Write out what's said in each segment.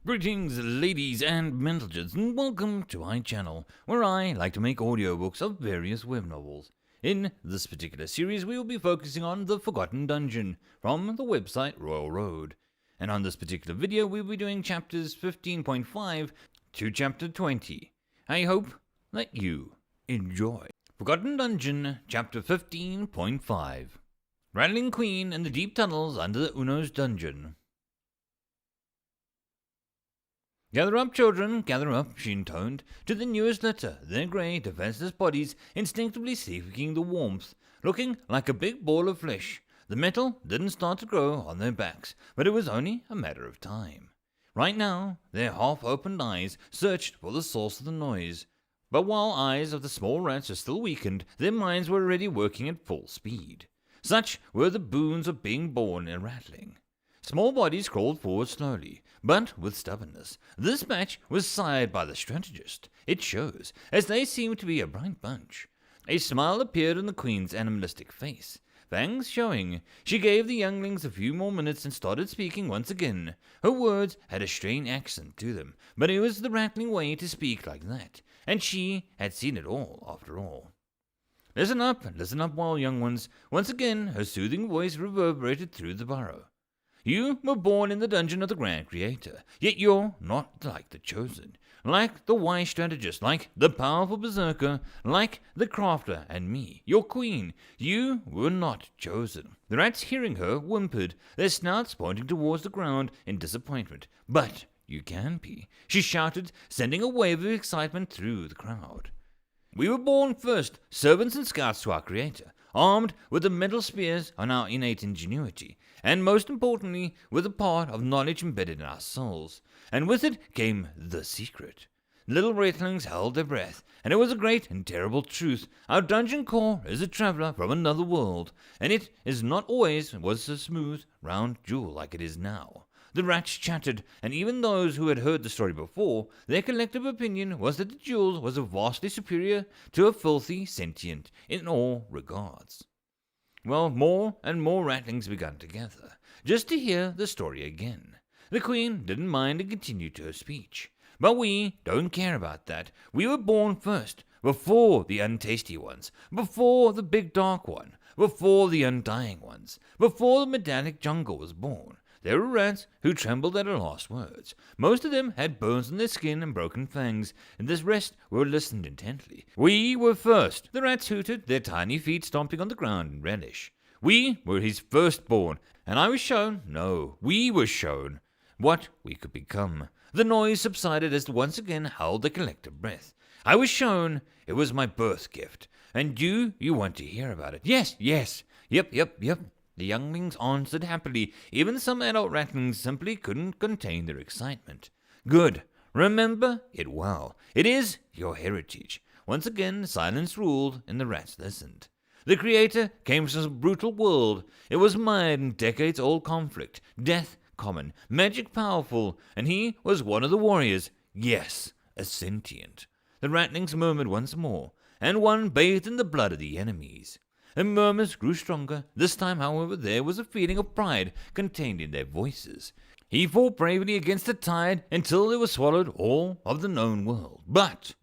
Greetings ladies and gentlemen, and welcome to my channel, where I like to make audiobooks of various web novels. In this particular series we will be focusing on The Forgotten Dungeon from the website Royal Road. And on this particular video we will be doing chapters 15.5 to chapter 20. I hope that you enjoy. Forgotten Dungeon, chapter 15.5. Rattling Queen in the deep tunnels under the Uno's dungeon. "Gather up, children, gather up," she intoned, to the newest litter, their grey, defenceless bodies instinctively seeking the warmth, looking like a big ball of flesh. The metal didn't start to grow on their backs, but it was only a matter of time. Right now, their half-opened eyes searched for the source of the noise. But while eyes of the small rats were still weakened, their minds were already working at full speed. Such were the boons of being born in rattling. Small bodies crawled forward slowly, but with stubbornness. This batch was sired by the strategist, it shows, as they seemed to be a bright bunch. A smile appeared on the Queen's animalistic face, fangs showing. She gave the younglings a few more minutes and started speaking once again. Her words had a strange accent to them, but it was the rattling way to speak like that, and she had seen it all, after all. Listen up, well, young ones." Once again her soothing voice reverberated through the burrow. "You were born in the dungeon of the Grand Creator, yet you're not like the Chosen, like the wise strategist, like the powerful berserker, like the crafter and me, your queen. You were not chosen." The rats, hearing her, whimpered, their snouts pointing towards the ground in disappointment. "But you can be," she shouted, sending a wave of excitement through the crowd. "We were born first, servants and scouts to our Creator, armed with the mental spears on our innate ingenuity, and most importantly, with a part of knowledge embedded in our souls. And with it came the secret." Little ratlings held their breath, and it was a great and terrible truth. Our dungeon core is a traveller from another world, and it is not always was a smooth, round jewel like it is now. The rats chattered, and even those who had heard the story before, their collective opinion was that the jewel was vastly superior to a filthy sentient in all regards. Well, more and more rattlings began to gather, just to hear the story again. The Queen didn't mind and continued to her speech. "But we don't care about that. We were born first, before the untasty ones, before the big dark one, before the undying ones, before the metallic jungle was born. There were rats who trembled at her last words. Most of them had burns on their skin and broken fangs, and the rest were listened intently. We were first." The rats hooted, their tiny feet stomping on the ground in relish. "We were his firstborn, and I was shown, no, we were shown, what we could become." The noise subsided as once again held the collective breath. "I was shown, it was my birth gift, and you want to hear about it." Yes, yep. The younglings answered happily. Even some adult rattlings simply couldn't contain their excitement. "Good. Remember it well. It is your heritage." Once again silence ruled, and the rats listened. The Creator came from a brutal world. It was mired in decades-old conflict, death common, magic powerful, and he was one of the warriors. Yes, a sentient. The rattlings murmured once more, and one bathed in the blood of the enemies. The murmurs grew stronger. This time, however, there was a feeling of pride contained in their voices. He fought bravely against the tide until it was swallowed all of the known world. But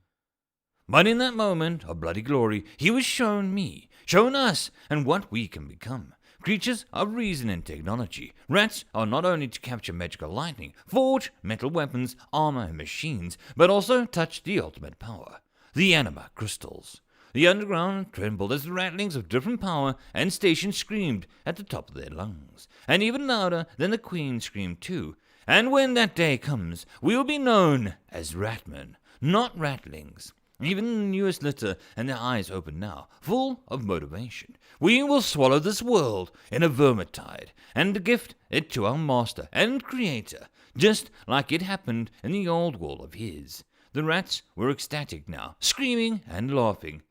in that moment of bloody glory, he was shown me, shown us, and what we can become. Creatures of reason and technology. Rats are not only to capture magical lightning, forge metal weapons, armor, and machines, but also touch the ultimate power, the anima crystals. The underground trembled as the rattlings of different power and station screamed at the top of their lungs, and even louder than the Queen screamed too. "And when that day comes, we will be known as Ratmen, not Rattlings." Even the newest litter and their eyes open now, full of motivation. "We will swallow this world in a vermintide, and gift it to our master and Creator, just like it happened in the old world of his." The rats were ecstatic now, screaming and laughing.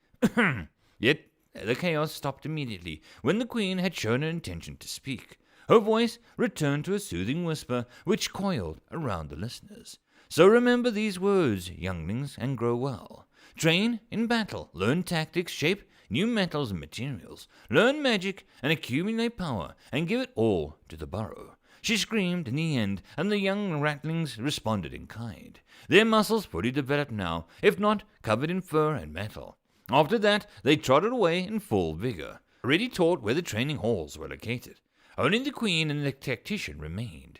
Yet the chaos stopped immediately when the Queen had shown her intention to speak. Her voice returned to a soothing whisper which coiled around the listeners. "So remember these words, younglings, and grow well. Train in battle, learn tactics, shape new metals and materials, learn magic, and accumulate power, and give it all to the burrow. She screamed in the end, and the young ratlings responded in kind. Their muscles fully developed now, if not covered in fur and metal. After that, they trotted away in full vigor, already taught where the training halls were located. Only the queen and the tactician remained.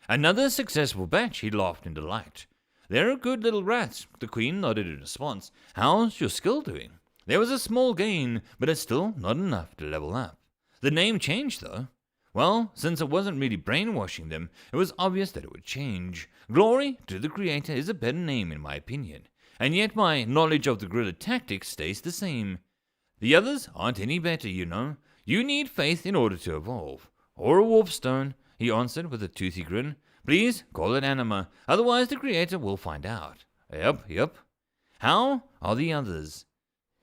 Another successful batch, he laughed in delight. They're good little rats, the queen nodded in response. How's your skill doing? There was a small gain, but it's still not enough to level up. The name changed, though. Well, since it wasn't really brainwashing them, it was obvious that it would change. Glory to the Creator is a better name in my opinion, and yet my knowledge of the guerrilla tactics stays the same. The others aren't any better, you know. You need faith in order to evolve. Or a warp stone, he answered with a toothy grin. Please call it anima, otherwise the Creator will find out. Yep. How are the others?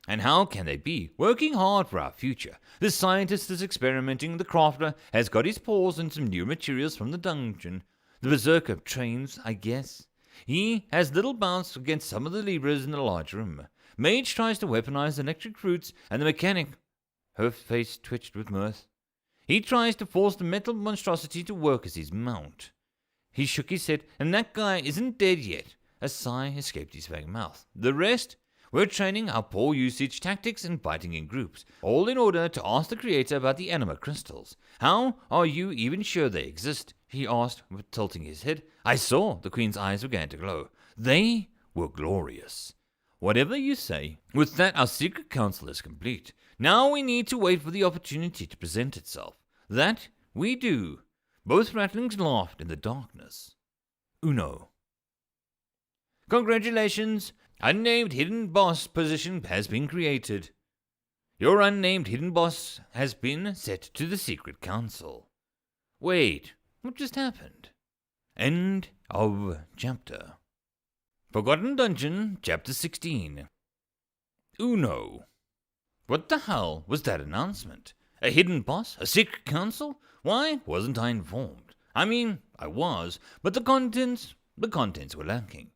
And how can they be? Working hard for our future. The scientist is experimenting, the crafter has got his paws in some new materials from the dungeon. The berserker trains, I guess. He has little bounce against some of the Libras in the large room. Mage tries to weaponize electric fruits, and the mechanic... Her face twitched with mirth. He tries to force the metal monstrosity to work as his mount. He shook his head, and that guy isn't dead yet. A sigh escaped his fang mouth. The rest... We're training our poor usage tactics and fighting in groups, all in order to ask the Creator about the anima crystals. How are you even sure they exist? He asked, tilting his head. I saw the Queen's eyes began to glow. They were glorious. Whatever you say. With that, our secret council is complete. Now we need to wait for the opportunity to present itself. That we do. Both ratlings laughed in the darkness. Uno. Congratulations. Unnamed hidden boss position has been created. Your unnamed hidden boss has been set to the secret council. Wait, what just happened? End of chapter. Forgotten Dungeon, Chapter 16. Uno. What the hell was that announcement? A hidden boss? A secret council? Why wasn't I informed? I mean, I was, but the contents were lacking.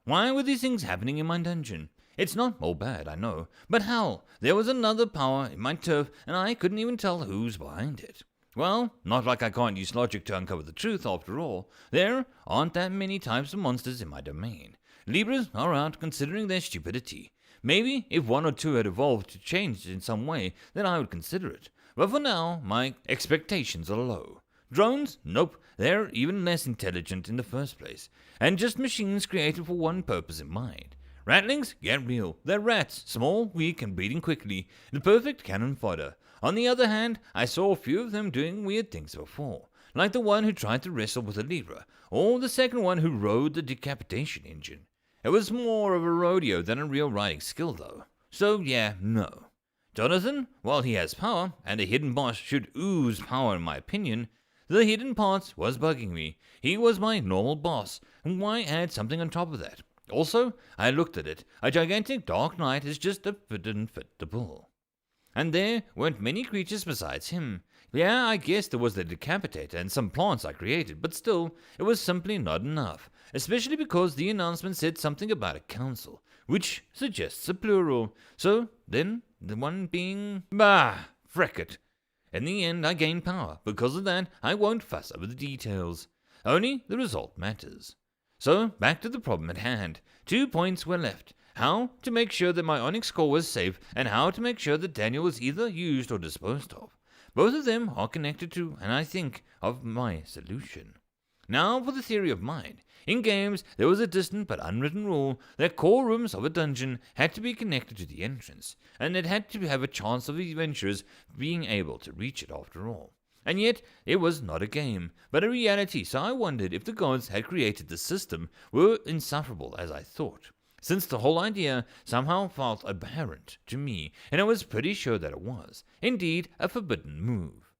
Why were these things happening in my dungeon? It's not all bad, I know, but hell, there was another power in my turf, and I couldn't even tell who's behind it. Well, not like I can't use logic to uncover the truth, after all. There aren't that many types of monsters in my domain. Libras are out considering their stupidity. Maybe if one or two had evolved to change in some way, then I would consider it. But for now, my expectations are low. Drones? Nope, they're even less intelligent in the first place, and just machines created for one purpose in mind. Ratlings? Get real. They're rats, small, weak, and breeding quickly. The perfect cannon fodder. On the other hand, I saw a few of them doing weird things before, like the one who tried to wrestle with a Libra, or the second one who rode the decapitation engine. It was more of a rodeo than a real riding skill, though. So yeah, no. Jonathan, while he has power, and a hidden boss should ooze power in my opinion, the hidden parts was bugging me. He was my normal boss, and why add something on top of that? Also, I looked at it. A gigantic dark knight is just didn't fit the bill. And there weren't many creatures besides him. Yeah, I guess there was the decapitator and some plants I created, but still, it was simply not enough, especially because the announcement said something about a council, which suggests a plural. So, then, the one being... Bah! Frick it. In the end, I gained power. Because of that, I won't fuss over the details. Only the result matters. So, back to the problem at hand. 2 points were left. How to make sure that my Onyx core was safe, and how to make sure that Daniel was either used or disposed of. Both of them are connected to, and I think, of my solution. Now for the theory of mind. In games, there was a distant but unwritten rule that core rooms of a dungeon had to be connected to the entrance, and it had to have a chance of the adventurers being able to reach it after all. And yet, it was not a game, but a reality, so I wondered if the gods had created the system were insufferable as I thought, since the whole idea somehow felt aberrant to me, and I was pretty sure that it was, indeed, a forbidden move.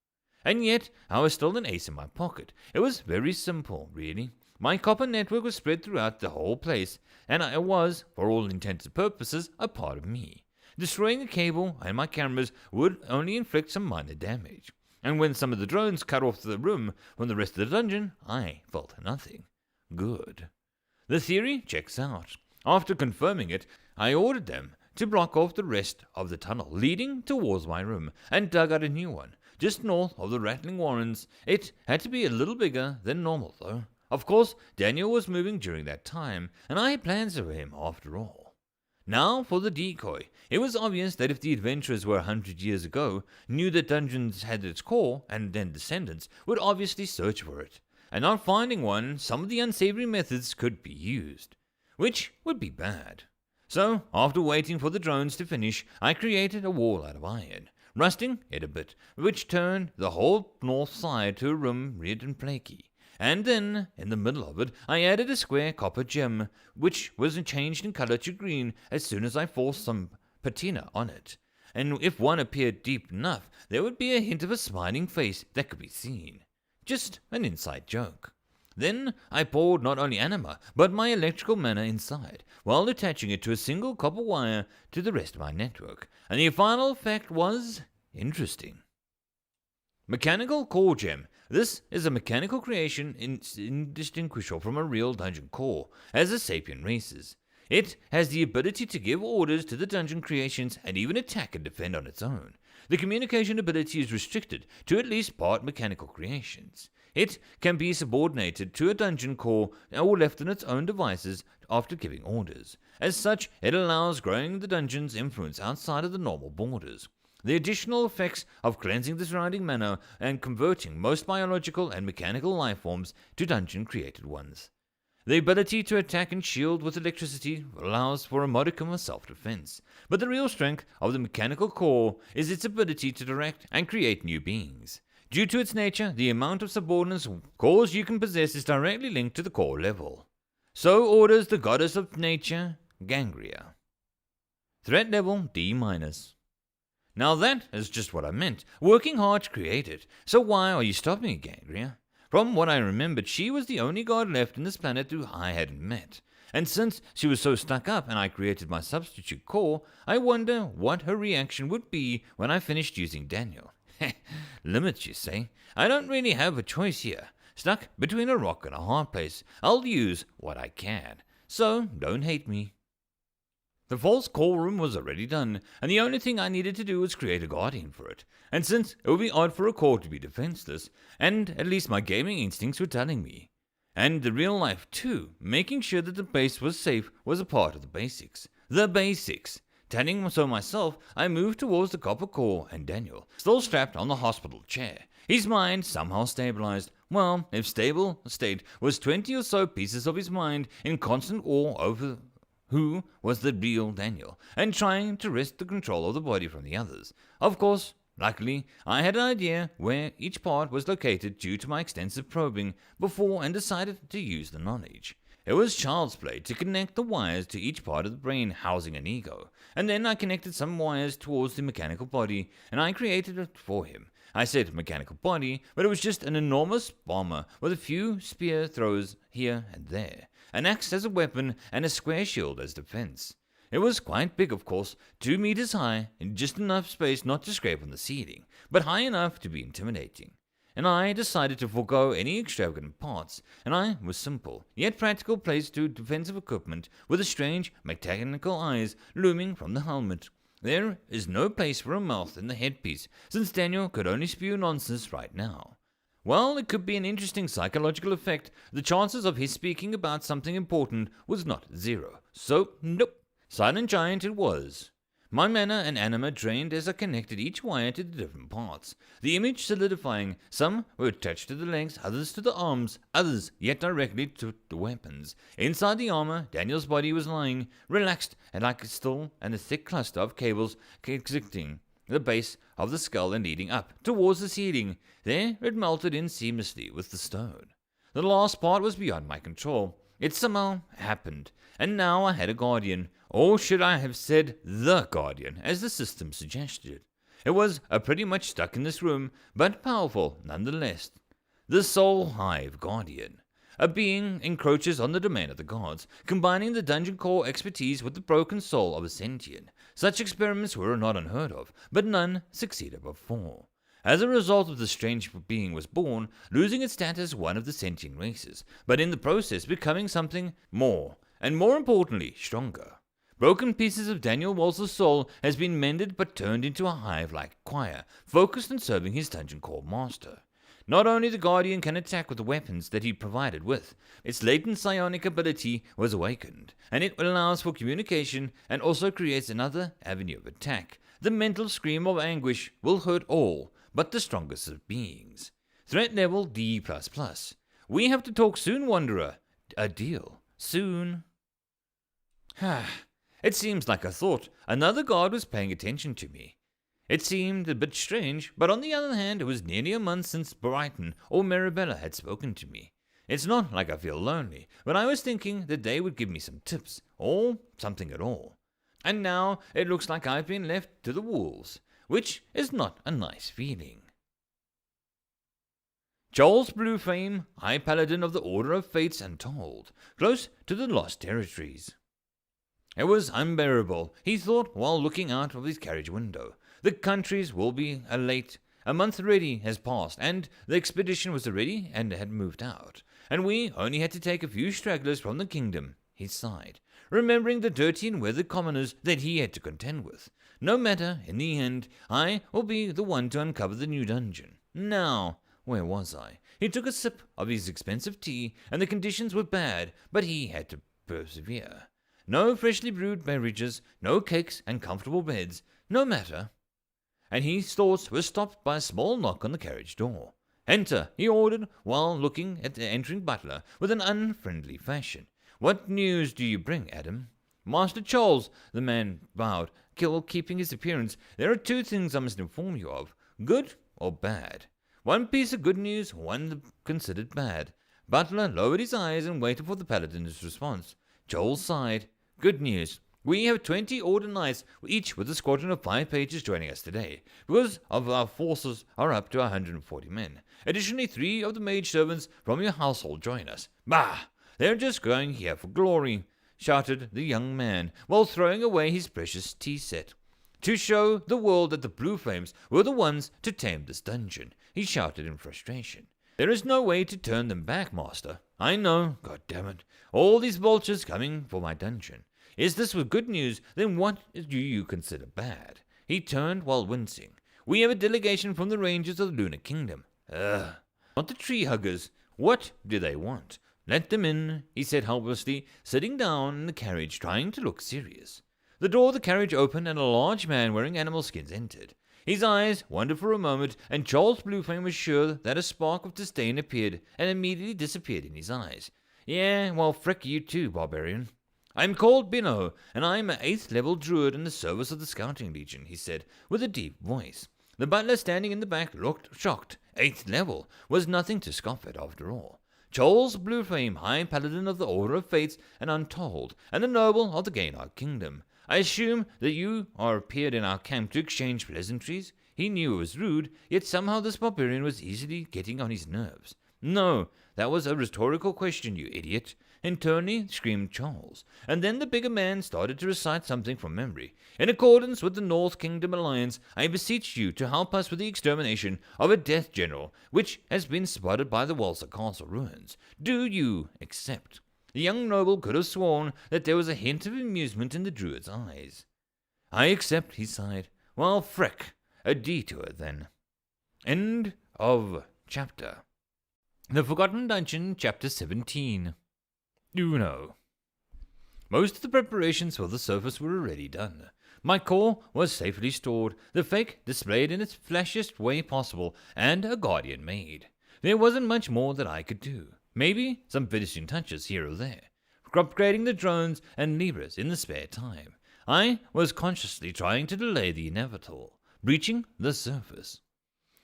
And yet, I was still an ace in my pocket. It was very simple, really. My copper network was spread throughout the whole place, and I was, for all intents and purposes, a part of me. Destroying the cable and my cameras would only inflict some minor damage. And when some of the drones cut off the room from the rest of the dungeon, I felt nothing. Good. The theory checks out. After confirming it, I ordered them to block off the rest of the tunnel leading towards my room, and dug out a new one. just north of the Rattling Warrens. It had to be a little bigger than normal, though. Of course, Daniel was moving during that time, and I had plans for him after all. Now for the decoy. It was obvious that if the adventurers were 100 years ago, knew that dungeons had its core, and then descendants would obviously search for it. And not finding one, some of the unsavory methods could be used, which would be bad. So, after waiting for the drones to finish, I created a wall out of iron, rusting it a bit, which turned the whole north side to a room red and flaky. And then, in the middle of it, I added a square copper gem, which was changed in color to green as soon as I forced some patina on it. And if one appeared deep enough, there would be a hint of a smiling face that could be seen. Just an inside joke. Then I poured not only anima, but my electrical mana inside, while attaching it to a single copper wire to the rest of my network, and the final effect was interesting. Mechanical core gem. This is a mechanical creation indistinguishable from a real dungeon core, as the sapient races. It has the ability to give orders to the dungeon creations and even attack and defend on its own. The communication ability is restricted to at least part mechanical creations. It can be subordinated to a dungeon core or left on its own devices after giving orders. As such, it allows growing the dungeon's influence outside of the normal borders. The additional effects of cleansing the surrounding mana and converting most biological and mechanical life forms to dungeon-created ones. The ability to attack and shield with electricity allows for a modicum of self-defense, but the real strength of the mechanical core is its ability to direct and create new beings. Due to its nature, the amount of subordinates cores you can possess is directly linked to the core level. So orders the goddess of nature, Gangria. Threat level D-. Now that is just what I meant, working hard to create it. So why are you stopping me, Gangria? From what I remembered, she was the only god left in this planet who I hadn't met. And since she was so stuck up and I created my substitute core, I wonder what her reaction would be when I finished using Daniel. Limits, you say? I don't really have a choice here. Stuck between a rock and a hard place, I'll use what I can. So, don't hate me. The false core room was already done, and the only thing I needed to do was create a guardian for it. And since it would be odd for a core to be defenseless, and at least my gaming instincts were telling me, and the real life too, making sure that the base was safe was a part of the basics. The basics! Telling so myself, I moved towards the copper core and Daniel, still strapped on the hospital chair. His mind somehow stabilized. Well, if stable state was 20 or so pieces of his mind in constant awe over who was the real Daniel, and trying to wrest the control of the body from the others. Of course, luckily, I had an idea where each part was located due to my extensive probing before and decided to use the knowledge. It was child's play to connect the wires to each part of the brain housing an ego, and then I connected some wires towards the mechanical body, and I created it for him. I said mechanical body, but it was just an enormous bomber with a few spear throws here and there, an axe as a weapon, and a square shield as defense. It was quite big, of course, 2 meters high, and just enough space not to scrape on the ceiling, but high enough to be intimidating. And I decided to forego any extravagant parts, and I was simple, yet practical place to defensive equipment with the strange mechanical eyes looming from the helmet. There is no place for a mouth in the headpiece, since Daniel could only spew nonsense right now. While it could be an interesting psychological effect, the chances of his speaking about something important was not 0. So, nope. Silent Giant it was. My mana and anima drained as I connected each wire to the different parts, the image solidifying. Some were attached to the legs, others to the arms, others yet directly to the weapons. Inside the armor, Daniel's body was lying, relaxed and like a still and a thick cluster of cables connecting the base of the skull and leading up towards the ceiling. There it melted in seamlessly with the stone. The last part was beyond my control. It somehow happened, and now I had a guardian. Or should I have said the guardian, as the system suggested. It was pretty much stuck in this room, but powerful nonetheless. The Soul Hive Guardian. A being encroaches on the domain of the gods, combining the dungeon core expertise with the broken soul of a sentient. Such experiments were not unheard of, but none succeeded before. As a result of the strange being was born, losing its status as one of the sentient races, but in the process becoming something more, and more importantly, stronger. Broken pieces of Daniel Waltz's soul has been mended but turned into a hive-like choir, focused on serving his dungeon core master. Not only the Guardian can attack with the weapons that he provided with, its latent psionic ability was awakened, and it allows for communication and also creates another avenue of attack. The mental scream of anguish will hurt all but the strongest of beings. Threat level D++. We have to talk soon, Wanderer. A deal. Soon. It seems like I thought another guard was paying attention to me. It seemed a bit strange, but on the other hand, it was nearly a month since Brighton or Marabella had spoken to me. It's not like I feel lonely, but I was thinking that they would give me some tips, or something at all. And now it looks like I've been left to the wolves, which is not a nice feeling. Charles Blueflame, High Paladin of the Order of Fates Untold, close to the Lost Territories. It was unbearable, he thought while looking out of his carriage window. The countries will be late. A month already has passed, and the expedition was ready and had moved out, and we only had to take a few stragglers from the kingdom. He sighed, remembering the dirty and weathered commoners that he had to contend with. No matter, in the end, I will be the one to uncover the new dungeon. Now, where was I? He took a sip of his expensive tea, and the conditions were bad, but he had to persevere. No freshly brewed beverages, no cakes and comfortable beds, no matter. And his thoughts were stopped by a small knock on the carriage door. "Enter," he ordered, while looking at the entering butler with an unfriendly fashion. "What news do you bring, Adam?" "Master Charles," the man bowed, keeping his appearance. "There are two things I must inform you of, good or bad. One piece of good news, one considered bad." Butler lowered his eyes and waited for the paladin's response. Charles sighed. "Good news. We have 20 order knights, each with a squadron of 5 pages joining us today, because of our forces are up to 140 men. Additionally, 3 of the mage servants from your household join us." "Bah! They're just going here for glory," shouted the young man, while throwing away his precious tea set. "To show the world that the Blue Flames were the ones to tame this dungeon," he shouted in frustration. "There is no way to turn them back, master. I know, God damn it. All these vultures coming for my dungeon. Is this with good news? Then what do you consider bad?" He turned while wincing. "We have a delegation from the rangers of the Lunar Kingdom." "Ugh. Not the tree huggers. What do they want?" "Let them in," he said helplessly, sitting down in the carriage, trying to look serious. The door of the carriage opened, and a large man wearing animal skins entered. His eyes wandered for a moment, and Charles Blueflame was sure that a spark of disdain appeared and immediately disappeared in his eyes. "Yeah, well, frick you too, barbarian." "I'm called Bino, and I'm an 8th level druid in the service of the Scouting Legion," he said, with a deep voice. The butler standing in the back looked shocked. 8th level was nothing to scoff at, after all. "Charles Blueflame, High Paladin of the Order of Fates and Untold, and a noble of the Gaynard Kingdom. I assume that you are appeared in our camp to exchange pleasantries?" He knew it was rude, yet somehow this barbarian was easily getting on his nerves. "No, that was a rhetorical question, you idiot," internally screamed Charles, and then the bigger man started to recite something from memory. "In accordance with the North Kingdom Alliance, I beseech you to help us with the extermination of a Death General, which has been spotted by the Walser Castle ruins. Do you accept?" The young noble could have sworn that there was a hint of amusement in the druid's eyes. "I accept," he sighed. "Well, frick, a detour then." End of chapter. The Forgotten Dungeon, Chapter 17. Uno. Most of the preparations for the surface were already done. My core was safely stored, the fake displayed in its flashiest way possible, and a guardian made. There wasn't much more that I could do. Maybe some finishing touches here or there. Upgrading the drones and levers in the spare time. I was consciously trying to delay the inevitable, breaching the surface.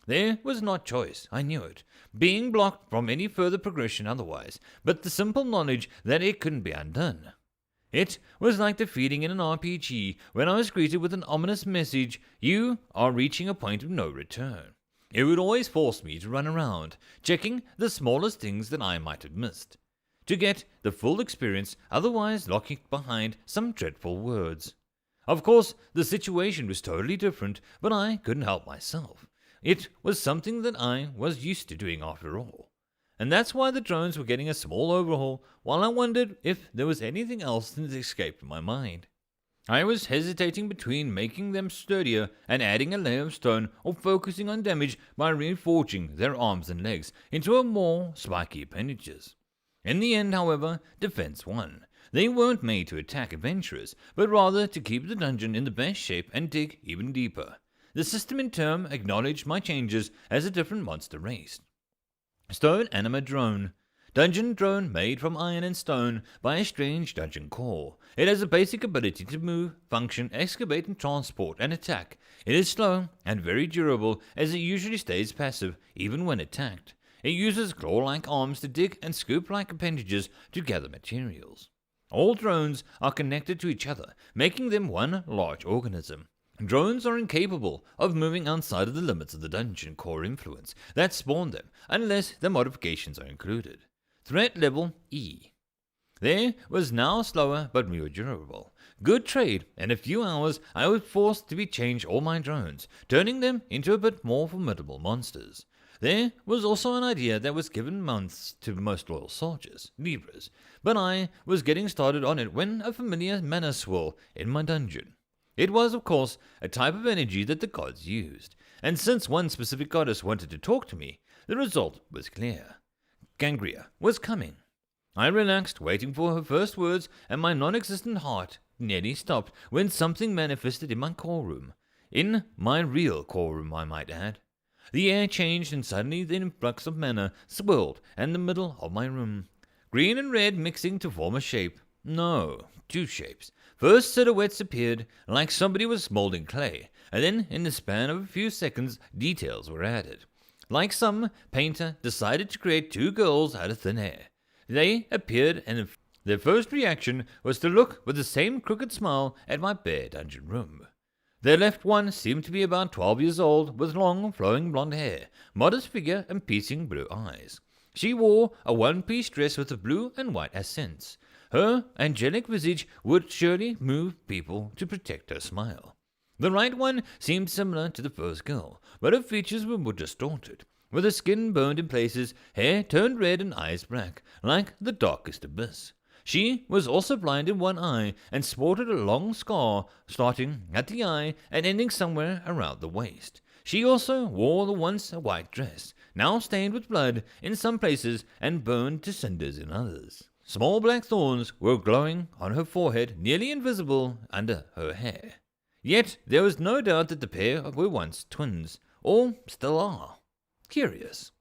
There was not choice, I knew it, being blocked from any further progression otherwise, but the simple knowledge that it couldn't be undone. It was like defeating in an RPG when I was greeted with an ominous message, "You are reaching a point of no return." It would always force me to run around, checking the smallest things that I might have missed, to get the full experience, otherwise locking behind some dreadful words. Of course, the situation was totally different, but I couldn't help myself. It was something that I was used to doing after all. And that's why the drones were getting a small overhaul, while I wondered if there was anything else that escaped my mind. I was hesitating between making them sturdier and adding a layer of stone, or focusing on damage by reinforcing their arms and legs into a more spiky appendages. In the end, however, defense won. They weren't made to attack adventurers, but rather to keep the dungeon in the best shape and dig even deeper. The system in turn acknowledged my changes as a different monster race. Stone Anima Drone. Dungeon drone made from iron and stone by a strange dungeon core. It has a basic ability to move, function, excavate and transport and attack. It is slow and very durable, as it usually stays passive even when attacked. It uses claw-like arms to dig and scoop-like appendages to gather materials. All drones are connected to each other, making them one large organism. Drones are incapable of moving outside of the limits of the dungeon core influence that spawned them, unless their modifications are included. Threat level E. There was now slower but more durable. Good trade. In a few hours I was forced to change all my drones, turning them into a bit more formidable monsters. There was also an idea that was given months to most loyal soldiers, Libras, but I was getting started on it when a familiar mana swirl in my dungeon. It was, of course, a type of energy that the gods used, and since one specific goddess wanted to talk to me, the result was clear. Gangria was coming. I relaxed, waiting for her first words, and my non-existent heart nearly stopped when something manifested in my core room. In my real core room, I might add. The air changed, and suddenly the influx of mana swirled in the middle of my room. Green and red mixing to form a shape. No, two shapes. First silhouettes appeared, like somebody was molding clay, and then in the span of a few seconds, details were added. Like some painter decided to create two girls out of thin air. They appeared, and their first reaction was to look with the same crooked smile at my bare dungeon room. Their left one seemed to be about 12 years old, with long, flowing blonde hair, modest figure, and piercing blue eyes. She wore a one-piece dress with a blue and white accents. Her angelic visage would surely move people to protect her smile. The right one seemed similar to the first girl, but her features were more distorted, with her skin burned in places, hair turned red and eyes black, like the darkest abyss. She was also blind in one eye and sported a long scar starting at the eye and ending somewhere around the waist. She also wore the once white dress, now stained with blood in some places and burned to cinders in others. Small black thorns were glowing on her forehead, nearly invisible under her hair. Yet there was no doubt that the pair were once twins, or still are. Curious.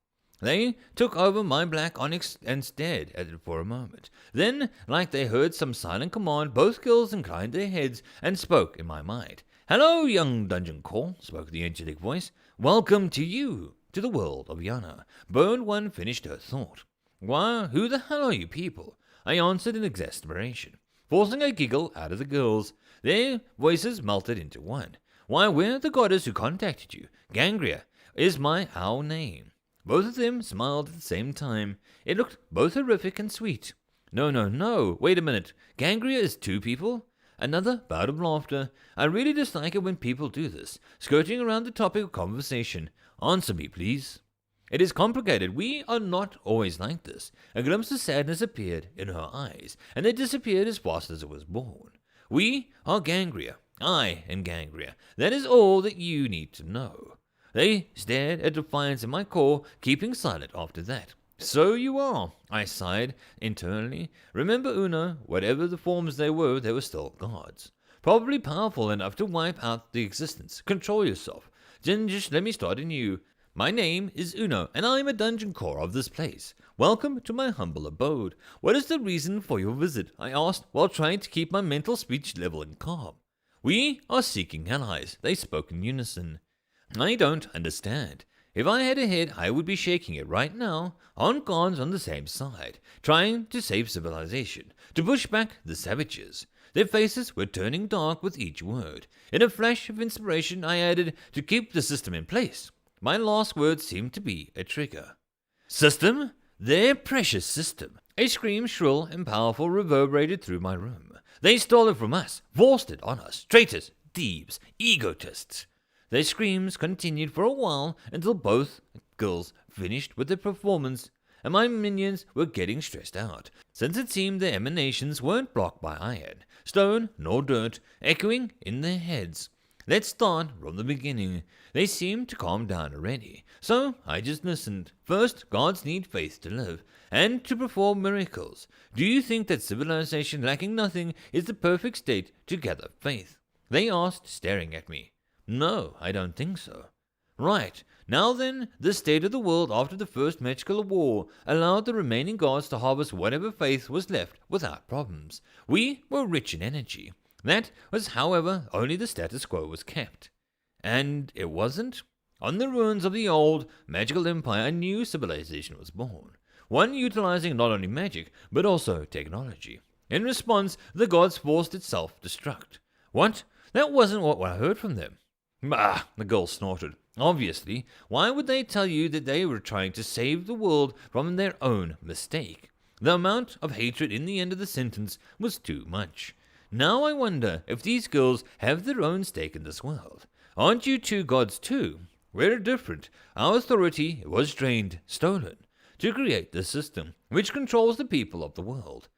They took over my black onyx and stared at it for a moment. Then, like they heard some silent command, both girls inclined their heads and spoke in my mind. "Hello, young dungeon core," spoke the angelic voice. "Welcome to you, to the world of Yana." Burned one finished her thought. "Why, who the hell are you people?" I answered in exasperation, forcing a giggle out of the girls. Their voices melted into one. "Why, we're the goddess who contacted you. Gangria is our name." Both of them smiled at the same time. It looked both horrific and sweet. No, wait a minute. Gangria is two people? Another bout of laughter. I really dislike it when people do this, skirting around the topic of conversation. Answer me, please. It is complicated. We are not always like this. A glimpse of sadness appeared in her eyes, and they disappeared as fast as it was born. We are Gangria. I am Gangria. That is all that you need to know. They stared at defiance in my core, keeping silent after that. "So you are," I sighed internally. Remember, Uno, whatever the forms they were still gods. Probably powerful enough to wipe out the existence. Control yourself. Then just let me start anew. My name is Uno, and I am a dungeon core of this place. Welcome to my humble abode. What is the reason for your visit? I asked, while trying to keep my mental speech level and calm. "We are seeking allies," they spoke in unison. "I don't understand. If I had a head, I would be shaking it right now. Aren't gods on the same side, trying to save civilization, to push back the savages?" Their faces were turning dark with each word. In a flash of inspiration, I added, "to keep the system in place." My last word seemed to be a trigger. "System? Their precious system." A scream, shrill and powerful, reverberated through my room. "They stole it from us, forced it on us. Traitors, thieves, egotists." Their screams continued for a while until both girls finished with their performance. and my minions were getting stressed out, since it seemed their emanations weren't blocked by iron, stone, nor dirt, echoing in their heads. Let's start from the beginning. They seemed to calm down already, so I just listened. First, gods need faith to live, and to perform miracles. Do you think that civilization lacking nothing is the perfect state to gather faith? They asked, staring at me. No, I don't think so. Right, now then, the state of the world after the first magical war allowed the remaining gods to harvest whatever faith was left without problems. We were rich in energy. That was, however, only the status quo was kept. And it wasn't? On the ruins of the old magical empire, a new civilization was born. One utilizing not only magic, but also technology. In response, the gods forced its self-destruct. What? That wasn't what I heard from them. Bah, the girl snorted. Obviously, why would they tell you that they were trying to save the world from their own mistake? The amount of hatred in the end of the sentence was too much. Now I wonder if these girls have their own stake in this world. Aren't you two gods too? We're different. Our authority was drained, stolen, to create this system, which controls the people of the world.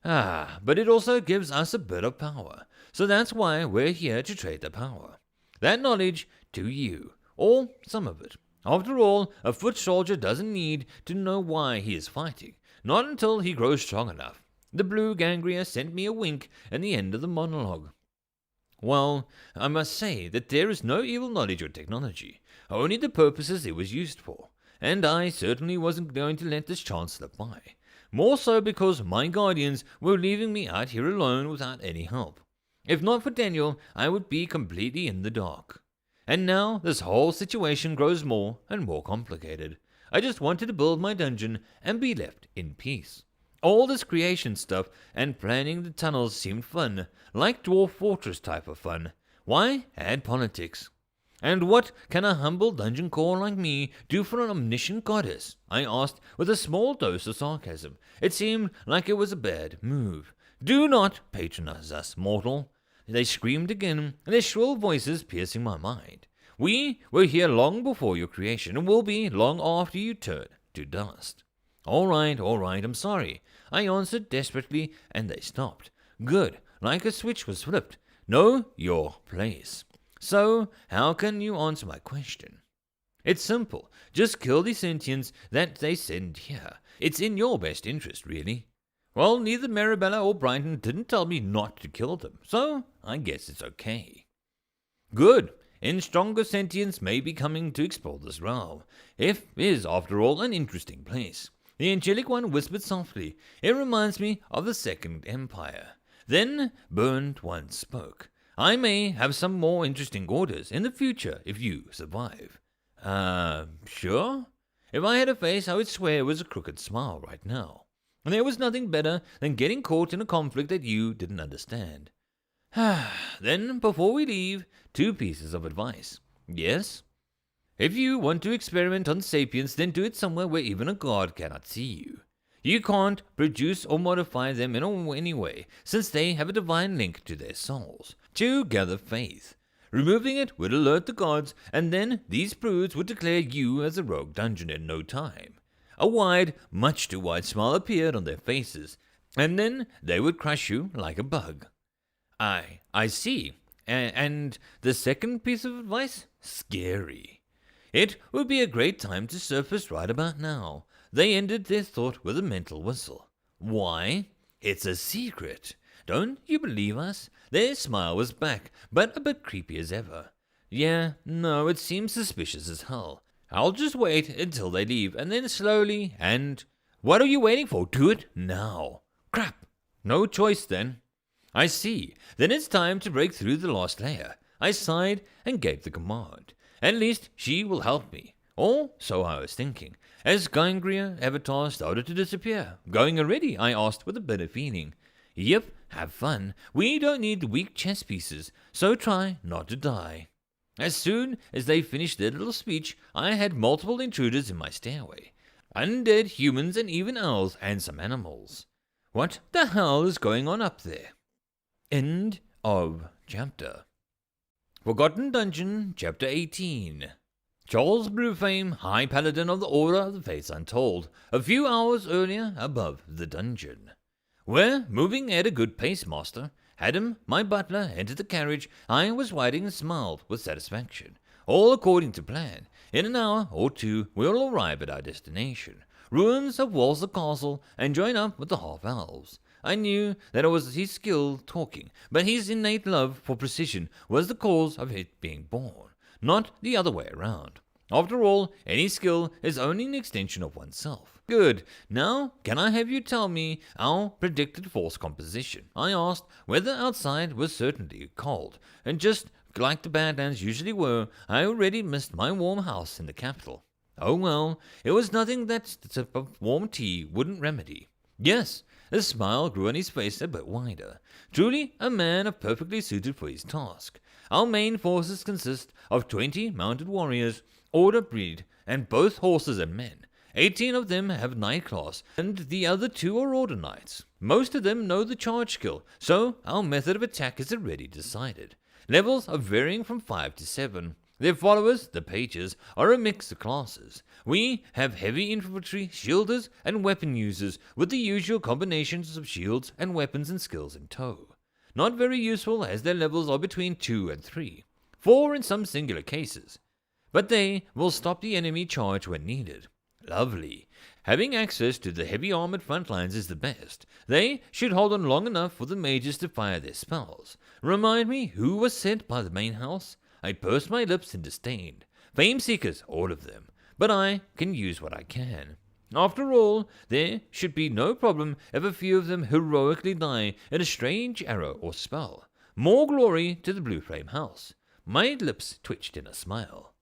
But it also gives us a bit of power, so that's why we're here to trade the power. That knowledge to you, or some of it. After all, a foot soldier doesn't need to know why he is fighting, not until he grows strong enough. The blue gangria sent me a wink at the end of the monologue. Well, I must say that there is no evil knowledge or technology, only the purposes it was used for, and I certainly wasn't going to let this chance slip by. More so because my guardians were leaving me out here alone without any help. If not for Daniel, I would be completely in the dark. And now this whole situation grows more and more complicated. I just wanted to build my dungeon and be left in peace. All this creation stuff and planning the tunnels seemed fun, like Dwarf Fortress type of fun. Why add politics? And what can a humble dungeon crawler like me do for an omniscient goddess? I asked with a small dose of sarcasm. It seemed like it was a bad move. Do not patronize us, mortal. They screamed again, their shrill voices piercing my mind. We were here long before your creation, and will be long after you turn to dust. All right, I'm sorry, I answered desperately, and they stopped. Good, like a switch was flipped. Know your place. So, how can you answer my question? It's simple. Just kill the sentients that they send here. It's in your best interest, really. Well, neither Marabella or Brighton didn't tell me not to kill them, so I guess it's okay. Good. And stronger sentients may be coming to explore this realm. It is, after all, an interesting place. The angelic one whispered softly. It reminds me of the Second Empire. Then Burnt One spoke. I may have some more interesting orders in the future if you survive. Sure? If I had a face, I would swear it was a crooked smile right now. And there was nothing better than getting caught in a conflict that you didn't understand. Then, before we leave, 2 pieces of advice. Yes? If you want to experiment on sapiens, then do it somewhere where even a god cannot see you. You can't produce or modify them in any way, since they have a divine link to their souls, to gather faith. Removing it would alert the gods, and then these broods would declare you as a rogue dungeon in no time. A wide, much too wide smile appeared on their faces, and then they would crush you like a bug. I see. And the second piece of advice? Scary. It would be a great time to surface right about now. They ended their thought with a mental whistle. Why? It's a secret. Don't you believe us? Their smile was back, but a bit creepy as ever. Yeah, no, it seems suspicious as hell. I'll just wait until they leave, and then slowly and... What are you waiting for? Do it now. Crap. No choice then. I see. Then it's time to break through the last layer. I sighed and gave the command. At least she will help me. Or so I was thinking. As Gangria Avatar started to disappear. Going already? I asked with a bit of feeling. Yep, have fun. We don't need the weak chess pieces, so try not to die. As soon as they finished their little speech, I had multiple intruders in my stairway. Undead humans and even owls and some animals. What the hell is going on up there? End of chapter. Forgotten Dungeon, Chapter 18. Charles Blueflame, High Paladin of the Order of the Fates Untold, a few hours earlier above the dungeon. We're moving at a good pace, master. Adam, my butler, entered the carriage I was riding and smiled with satisfaction. All according to plan. In an hour or two we'll arrive at our destination. Ruins of Walsall Castle, and join up with the half-elves. I knew that it was his skill talking, but his innate love for precision was the cause of it being born, not the other way around. After all, any skill is only an extension of oneself. Good. Now, can I have you tell me our predicted force composition? I asked whether outside was certainly cold, and just like the Badlands usually were, I already missed my warm house in the capital. Oh well, it was nothing that a sip of warm tea wouldn't remedy. Yes, the smile grew on his face a bit wider. Truly a man perfectly suited for his task. Our main forces consist of 20 mounted warriors, order breed, and both horses and men. 18 of them have knight class, and the other 2 are order knights. Most of them know the charge skill, so our method of attack is already decided. Levels are varying from 5 to 7. Their followers, the pages, are a mix of classes. We have heavy infantry, shielders, and weapon users, with the usual combinations of shields and weapons and skills in tow. Not very useful, as their levels are between 2 and 3. 4 in some singular cases. But they will stop the enemy charge when needed. Lovely. Having access to the heavy armored front lines is the best. They should hold on long enough for the mages to fire their spells. Remind me who was sent by the main house? I pursed my lips in disdain. Fame seekers, all of them. But I can use what I can. After all, there should be no problem if a few of them heroically die in a strange arrow or spell. More glory to the Blue Flame house. My lips twitched in a smile.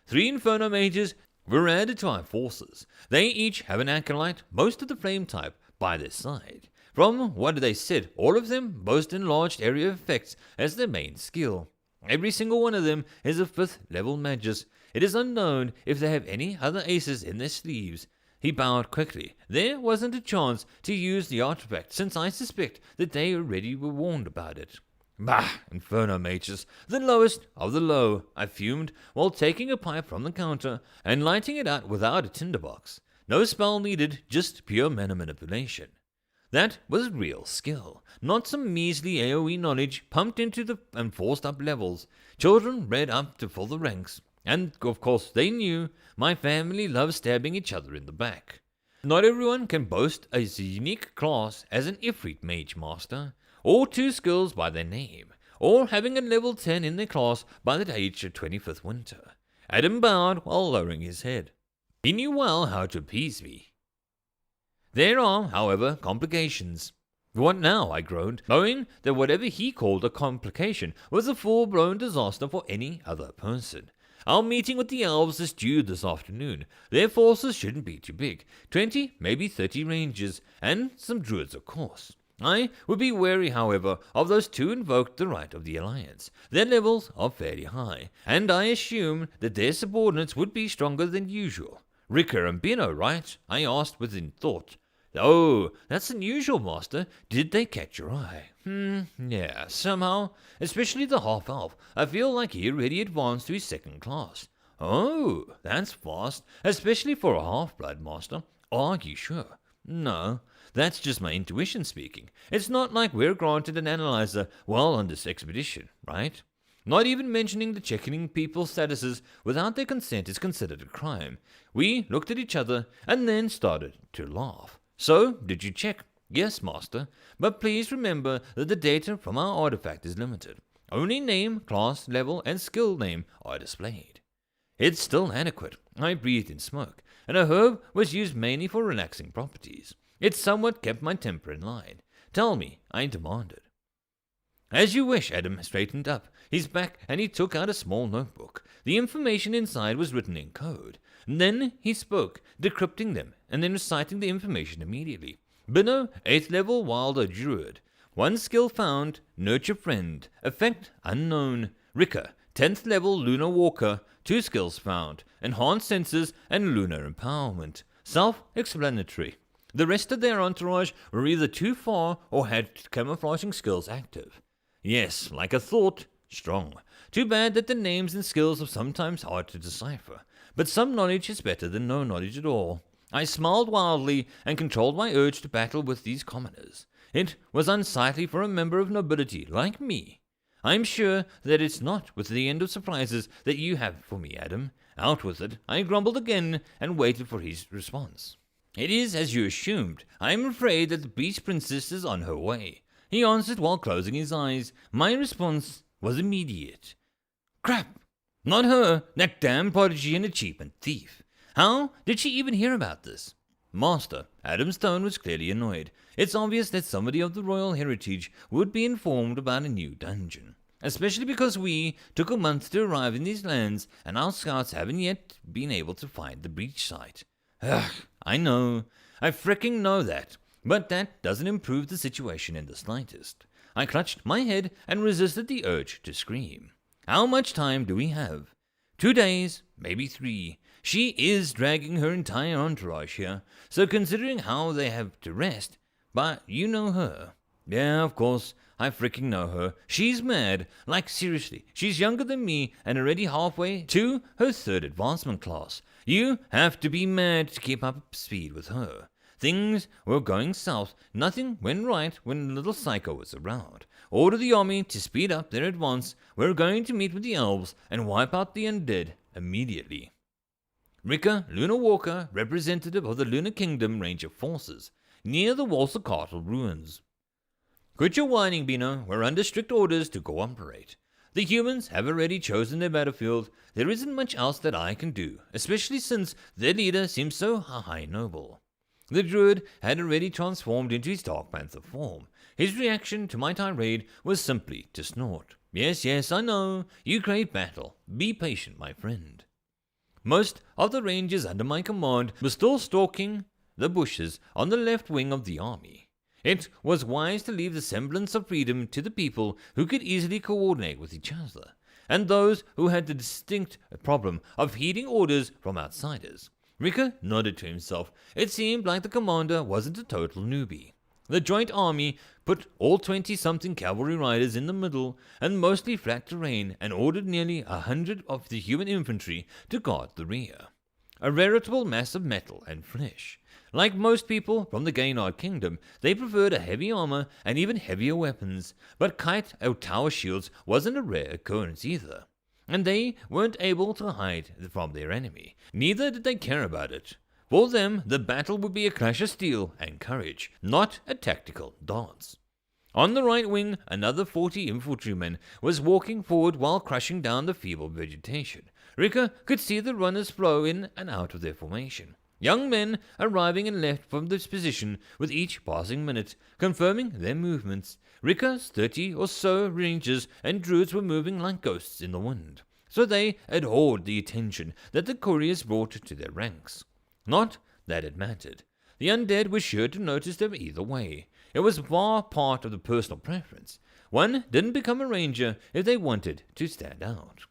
3 Inferno mages were added to our forces. They each have an acolyte, most of the flame type, by their side. From what they said, all of them boast enlarged area effects as their main skill. Every single one of them is a 5th level magus. It is unknown if they have any other aces in their sleeves. He bowed quickly. There wasn't a chance to use the artifact, since I suspect that they already were warned about it. Bah, Inferno mages, the lowest of the low, I fumed, while taking a pipe from the counter and lighting it out without a tinderbox. No spell needed, just pure mana manipulation. That was real skill, not some measly AoE knowledge pumped into and forced up levels. Children read up to fill the ranks, and of course they knew my family loves stabbing each other in the back. Not everyone can boast a unique class as an Ifrit mage master, or 2 skills by their name, or having a level 10 in their class by the age of 25th winter. Adam bowed while lowering his head. He knew well how to appease me. There are, however, complications. What now? I groaned, knowing that whatever he called a complication was a full-blown disaster for any other person. Our meeting with the elves is due this afternoon. Their forces shouldn't be too big. 20, maybe 30 rangers, and some druids, of course. I would be wary, however, of those 2 invoked the right of the Alliance. Their levels are fairly high, and I assume that their subordinates would be stronger than usual. Ricker and Bino, right? I asked within thought. Oh, that's unusual, master. Did they catch your eye? Yeah, somehow. Especially the half-elf. I feel like he already advanced to his 2nd class. Oh, that's fast, especially for a half-blood, master. Are you sure? No, that's just my intuition speaking. It's not like we're granted an analyzer while on this expedition, right? Not even mentioning the checking people's statuses without their consent is considered a crime. We looked at each other and then started to laugh. So, did you check? Yes, master, but please remember that the data from our artifact is limited. Only name, class, level, and skill name are displayed. It's still adequate. I breathed in smoke, and a herb was used mainly for relaxing properties. It somewhat kept my temper in line. Tell me, I demanded. As you wish. Adam straightened up his back, and he took out a small notebook. The information inside was written in code. Then he spoke, decrypting them, and then reciting the information immediately. Bino, 8th level wilder druid. 1 skill found, nurture friend. Effect unknown. Ricker, 10th level lunar walker. 2 skills found, enhanced senses and lunar empowerment. Self-explanatory. The rest of their entourage were either too far or had camouflaging skills active. Yes, like I thought, strong. Too bad that the names and skills are sometimes hard to decipher. but some knowledge is better than no knowledge at all. I smiled wildly and controlled my urge to battle with these commoners. It was unsightly for a member of nobility like me. I'm sure that it's not with the end of surprises that you have for me, Adam. Out with it, I grumbled again and waited for his response. It is as you assumed. I am afraid that the Beast Princess is on her way, he answered while closing his eyes. My response was immediate. Crap! Not her, that damn prodigy and achievement thief. How did she even hear about this? Master, Adam's tone was clearly annoyed. It's obvious that somebody of the royal heritage would be informed about a new dungeon, especially because we took a month to arrive in these lands and our scouts haven't yet been able to find the breach site. Ugh, I know. I fricking know that. But that doesn't improve the situation in the slightest. I clutched my head and resisted the urge to scream. How much time do we have? 2 days, maybe 3. She is dragging her entire entourage here, so considering how they have to rest, but you know her. Yeah, of course, I freaking know her. She's mad, like seriously. She's younger than me and already halfway to her 3rd advancement class. You have to be mad to keep up speed with her. Things were going south. Nothing went right when the little psycho was around. Order the army to speed up their advance. We're going to meet with the elves and wipe out the undead immediately. Rika, Lunar Walker, representative of the Lunar Kingdom range of forces, near the Azrekahl ruins. Quit your whining, Bino. We're under strict orders to cooperate. The humans have already chosen their battlefield. There isn't much else that I can do, especially since their leader seems so high noble. The druid had already transformed into his Dark Panther form. His reaction to my tirade was simply to snort. Yes, I know. You crave battle. Be patient, my friend. Most of the rangers under my command were still stalking the bushes on the left wing of the army. It was wise to leave the semblance of freedom to the people who could easily coordinate with each other, and those who had the distinct problem of heeding orders from outsiders. Rika nodded to himself. It seemed like the commander wasn't a total newbie. The joint army put all 20-something cavalry riders in the middle and mostly flat terrain and ordered nearly 100 of the human infantry to guard the rear. A veritable mass of metal and flesh. Like most people from the Gaynard Kingdom, they preferred a heavy armor and even heavier weapons, but kite or tower shields wasn't a rare occurrence either. And they weren't able to hide from their enemy. Neither did they care about it. For them, the battle would be a clash of steel and courage, not a tactical dance. On the right wing, another 40 infantrymen was walking forward while crushing down the feeble vegetation. Rika could see the runners flow in and out of their formation. Young men arriving and left from this position with each passing minute, confirming their movements. Rika's 30 or so rangers and druids were moving like ghosts in the wind, so they abhorred the attention that the couriers brought to their ranks. Not that it mattered. The undead were sure to notice them either way. It was far part of the personal preference. One didn't become a ranger if they wanted to stand out.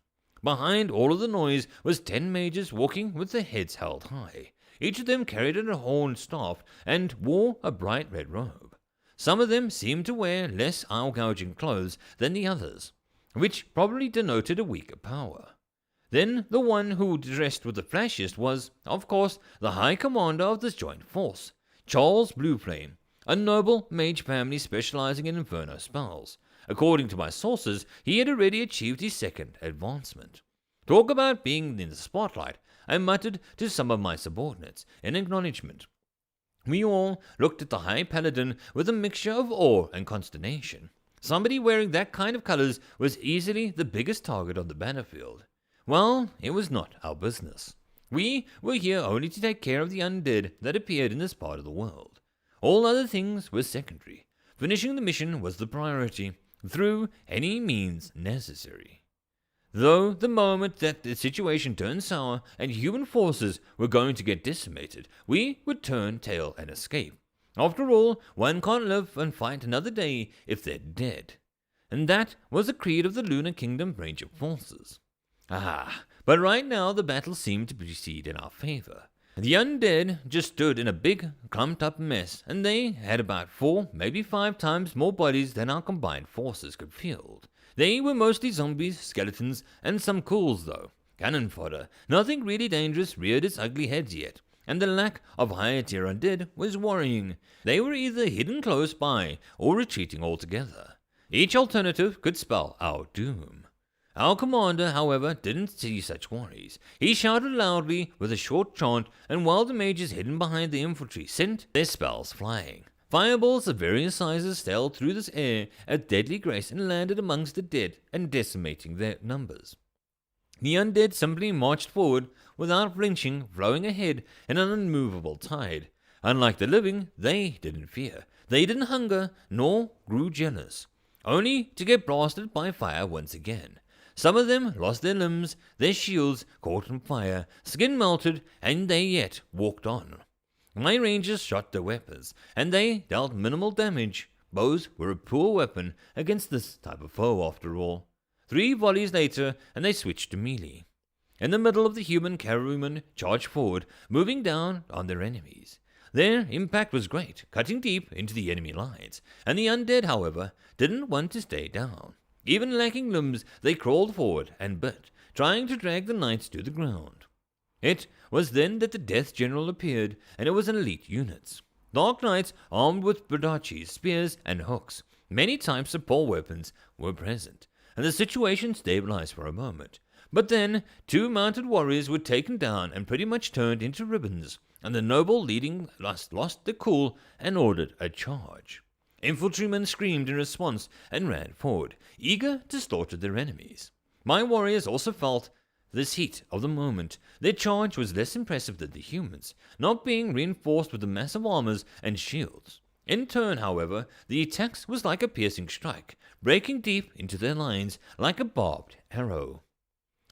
Behind all of the noise was 10 mages walking with their heads held high. Each of them carried a horned staff and wore a bright red robe. Some of them seemed to wear less eye-gouging clothes than the others, which probably denoted a weaker power. Then the one who dressed with the flashiest was, of course, the High Commander of this joint force, Charles Blueflame, a noble mage family specializing in inferno spells. According to my sources, he had already achieved his 2nd advancement. Talk about being in the spotlight, I muttered to some of my subordinates in acknowledgement. We all looked at the High Paladin with a mixture of awe and consternation. Somebody wearing that kind of colors was easily the biggest target on the battlefield. Well, it was not our business. We were here only to take care of the undead that appeared in this part of the world. All other things were secondary. Finishing the mission was the priority, through any means necessary. Though the moment that the situation turned sour and human forces were going to get decimated, we would turn tail and escape. After all, one can't live and fight another day if they're dead. And that was the creed of the Lunar Kingdom range of forces. But right now the battle seemed to proceed in our favor. The undead just stood in a big, clumped-up mess, and they had about 4, maybe 5 times more bodies than our combined forces could field. They were mostly zombies, skeletons, and some ghouls, though. cannon fodder. Nothing really dangerous reared its ugly heads yet, and the lack of higher tier undead was worrying. They were either hidden close by or retreating altogether. Each alternative could spell our doom. Our commander, however, didn't see such worries. He shouted loudly with a short chant, and while the mages hidden behind the infantry sent their spells flying, fireballs of various sizes sailed through this air at deadly grace and landed amongst the dead and decimating their numbers. The undead simply marched forward without flinching, flowing ahead in an unmovable tide. Unlike the living, they didn't fear. They didn't hunger, nor grew jealous, only to get blasted by fire once again. Some of them lost their limbs, their shields caught on fire, skin melted, and they yet walked on. My rangers shot their weapons, and they dealt minimal damage. Bows were a poor weapon against this type of foe, after all. 3 volleys later, and they switched to melee. In the middle of the human cavalrymen charged forward, moving down on their enemies. Their impact was great, cutting deep into the enemy lines, and the undead, however, didn't want to stay down. Even lacking limbs, they crawled forward and bit, trying to drag the knights to the ground. It was then that the Death General appeared, and it was an elite unit. Dark Knights armed with badachis, spears, and hooks. Many types of pole weapons were present, and the situation stabilized for a moment. But then 2 mounted warriors were taken down and pretty much turned into ribbons, and the noble leading lost their cool and ordered a charge. Infantrymen screamed in response and ran forward, eager to slaughter their enemies. My warriors also felt this heat of the moment. Their charge was less impressive than the humans, not being reinforced with the massive armors and shields. In turn, however, the attacks was like a piercing strike, breaking deep into their lines like a barbed arrow.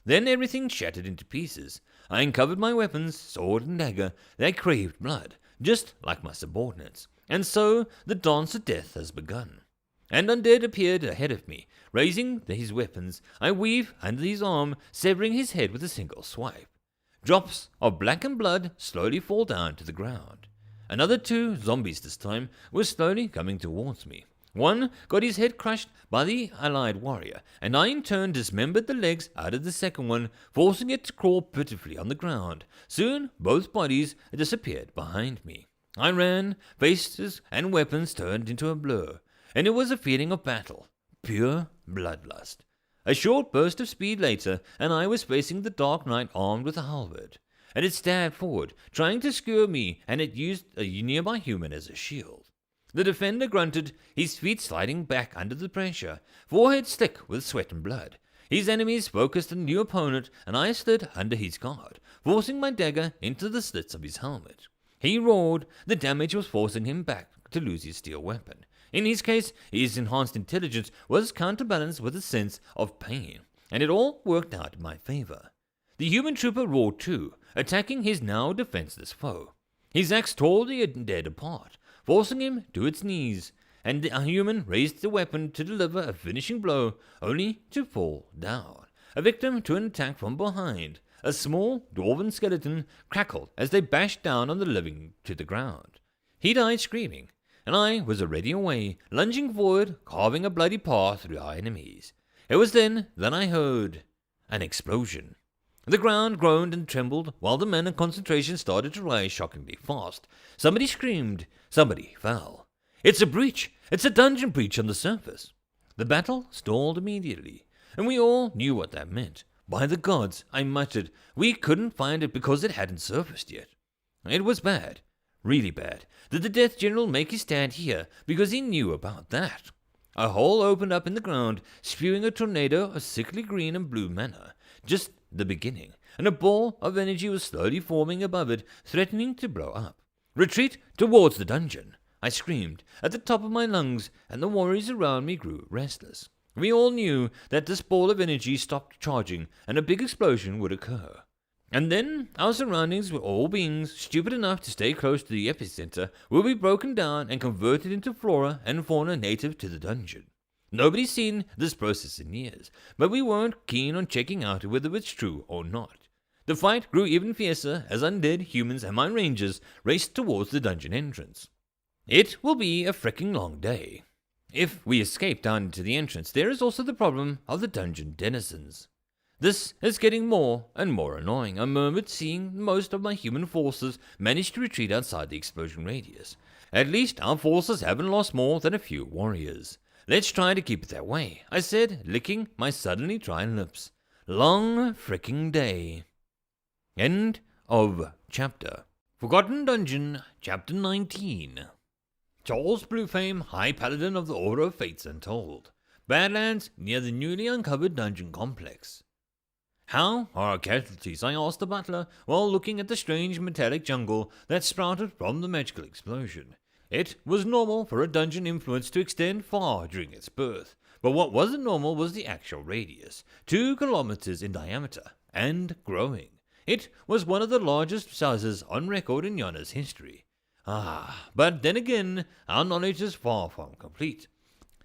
Then everything shattered into pieces. I uncovered my weapons, sword and dagger. They craved blood, just like my subordinates. And so the dance of death has begun. And undead appeared ahead of me, raising his weapons. I weave under his arm, severing his head with a single swipe. Drops of blackened blood slowly fall down to the ground. Another 2 zombies this time were slowly coming towards me. One got his head crushed by the allied warrior, and I in turn dismembered the legs out of the second one, forcing it to crawl pitifully on the ground. Soon both bodies disappeared behind me. I ran, faces and weapons turned into a blur, and it was a feeling of battle, pure bloodlust. A short burst of speed later, and I was facing the Dark Knight armed with a halberd, and it stabbed forward, trying to skewer me, and it used a nearby human as a shield. The defender grunted, his feet sliding back under the pressure, forehead slick with sweat and blood. His enemies focused on the new opponent, and I slid under his guard, forcing my dagger into the slits of his helmet. He roared. The damage was forcing him back to lose his steel weapon. In his case, his enhanced intelligence was counterbalanced with a sense of pain, and it all worked out in my favor. The human trooper roared too, attacking his now defenseless foe. His axe tore the dead apart, forcing him to its knees, and the human raised the weapon to deliver a finishing blow, only to fall down, a victim to an attack from behind. A small dwarven skeleton crackled as they bashed down on the living to the ground. He died screaming, and I was already away, lunging forward, carving a bloody path through our enemies. It was then that I heard an explosion. The ground groaned and trembled, while the men in concentration started to rise shockingly fast. Somebody screamed. Somebody fell. It's a breach! It's a dungeon breach on the surface. The battle stalled immediately, and we all knew what that meant. By the gods, I muttered, we couldn't find it because it hadn't surfaced yet. It was bad, really bad, that the Death General make his stand here because he knew about that. A hole opened up in the ground, spewing a tornado of sickly green and blue mana. Just the beginning, and a ball of energy was slowly forming above it, threatening to blow up. Retreat towards the dungeon, I screamed at the top of my lungs, and the warriors around me grew restless. We all knew that this ball of energy stopped charging, and a big explosion would occur. And then our surroundings, with all beings stupid enough to stay close to the epicenter, will be broken down and converted into flora and fauna native to the dungeon. Nobody's seen this process in years, but we weren't keen on checking out whether it's true or not. The fight grew even fiercer as undead humans and my rangers raced towards the dungeon entrance. It will be a fricking long day. If we escape down into the entrance, there is also the problem of the dungeon denizens. This is getting more and more annoying, I murmured, seeing most of my human forces manage to retreat outside the explosion radius. At least our forces haven't lost more than a few warriors. Let's try to keep it that way, I said, licking my suddenly dry lips. Long fricking day. End of chapter. Forgotten Dungeon, Chapter 19. Charles Bluefame, High Paladin of the Order of Fates Untold. Badlands near the newly uncovered dungeon complex. How are our casualties? I asked the butler while looking at the strange metallic jungle that sprouted from the magical explosion. It was normal for a dungeon influence to extend far during its birth, but what wasn't normal was the actual radius, 2 kilometers in diameter, and growing. It was one of the largest sizes on record in Yana's history. But then again, our knowledge is far from complete.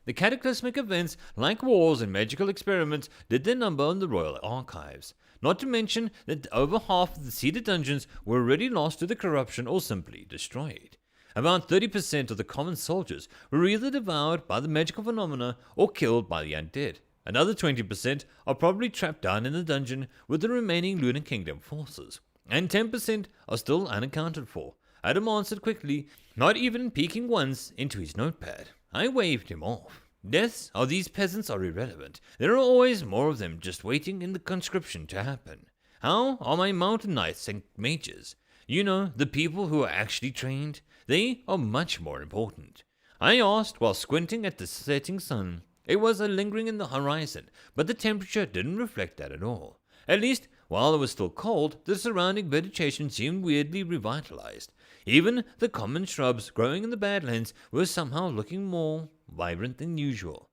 The cataclysmic events, like wars and magical experiments, did their number on the royal archives. Not to mention that over half of the seeded dungeons were already lost to the corruption or simply destroyed. About 30% of the common soldiers were either devoured by the magical phenomena or killed by the undead. Another 20% are probably trapped down in the dungeon with the remaining Lunar Kingdom forces. And 10% are still unaccounted for. Adam answered quickly, not even peeking once into his notepad. I waved him off. Deaths of these peasants are irrelevant. There are always more of them just waiting in the conscription to happen. How are my mountain knights and mages? You know, the people who are actually trained? They are much more important. I asked while squinting at the setting sun. It was lingering in the horizon, but the temperature didn't reflect that at all. At least, while it was still cold, the surrounding vegetation seemed weirdly revitalized. Even the common shrubs growing in the Badlands were somehow looking more vibrant than usual,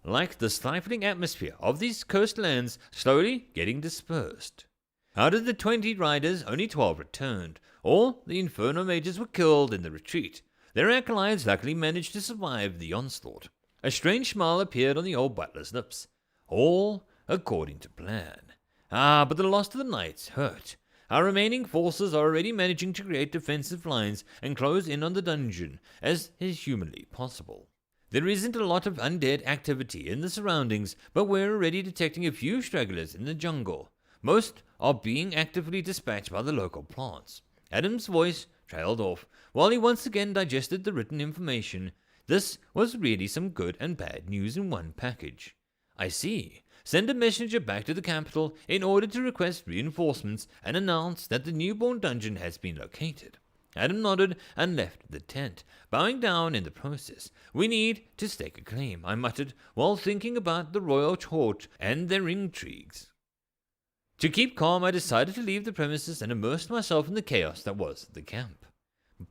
like the stifling atmosphere of these coastlands slowly getting dispersed. Out of the 20 riders, only 12 returned. All the Inferno mages were killed in the retreat. Their acolytes luckily managed to survive the onslaught. A strange smile appeared on the old butler's lips. All according to plan. But the loss of the knights hurt. Our remaining forces are already managing to create defensive lines and close in on the dungeon as is humanly possible. There isn't a lot of undead activity in the surroundings, but we're already detecting a few stragglers in the jungle. Most are being actively dispatched by the local plants. Adam's voice trailed off while he once again digested the written information. This was really some good and bad news in one package. I see. Send a messenger back to the capital in order to request reinforcements and announce that the newborn dungeon has been located. Adam nodded and left the tent, bowing down in the process. We need to stake a claim, I muttered, while thinking about the royal court and their intrigues. To keep calm, I decided to leave the premises and immerse myself in the chaos that was the camp.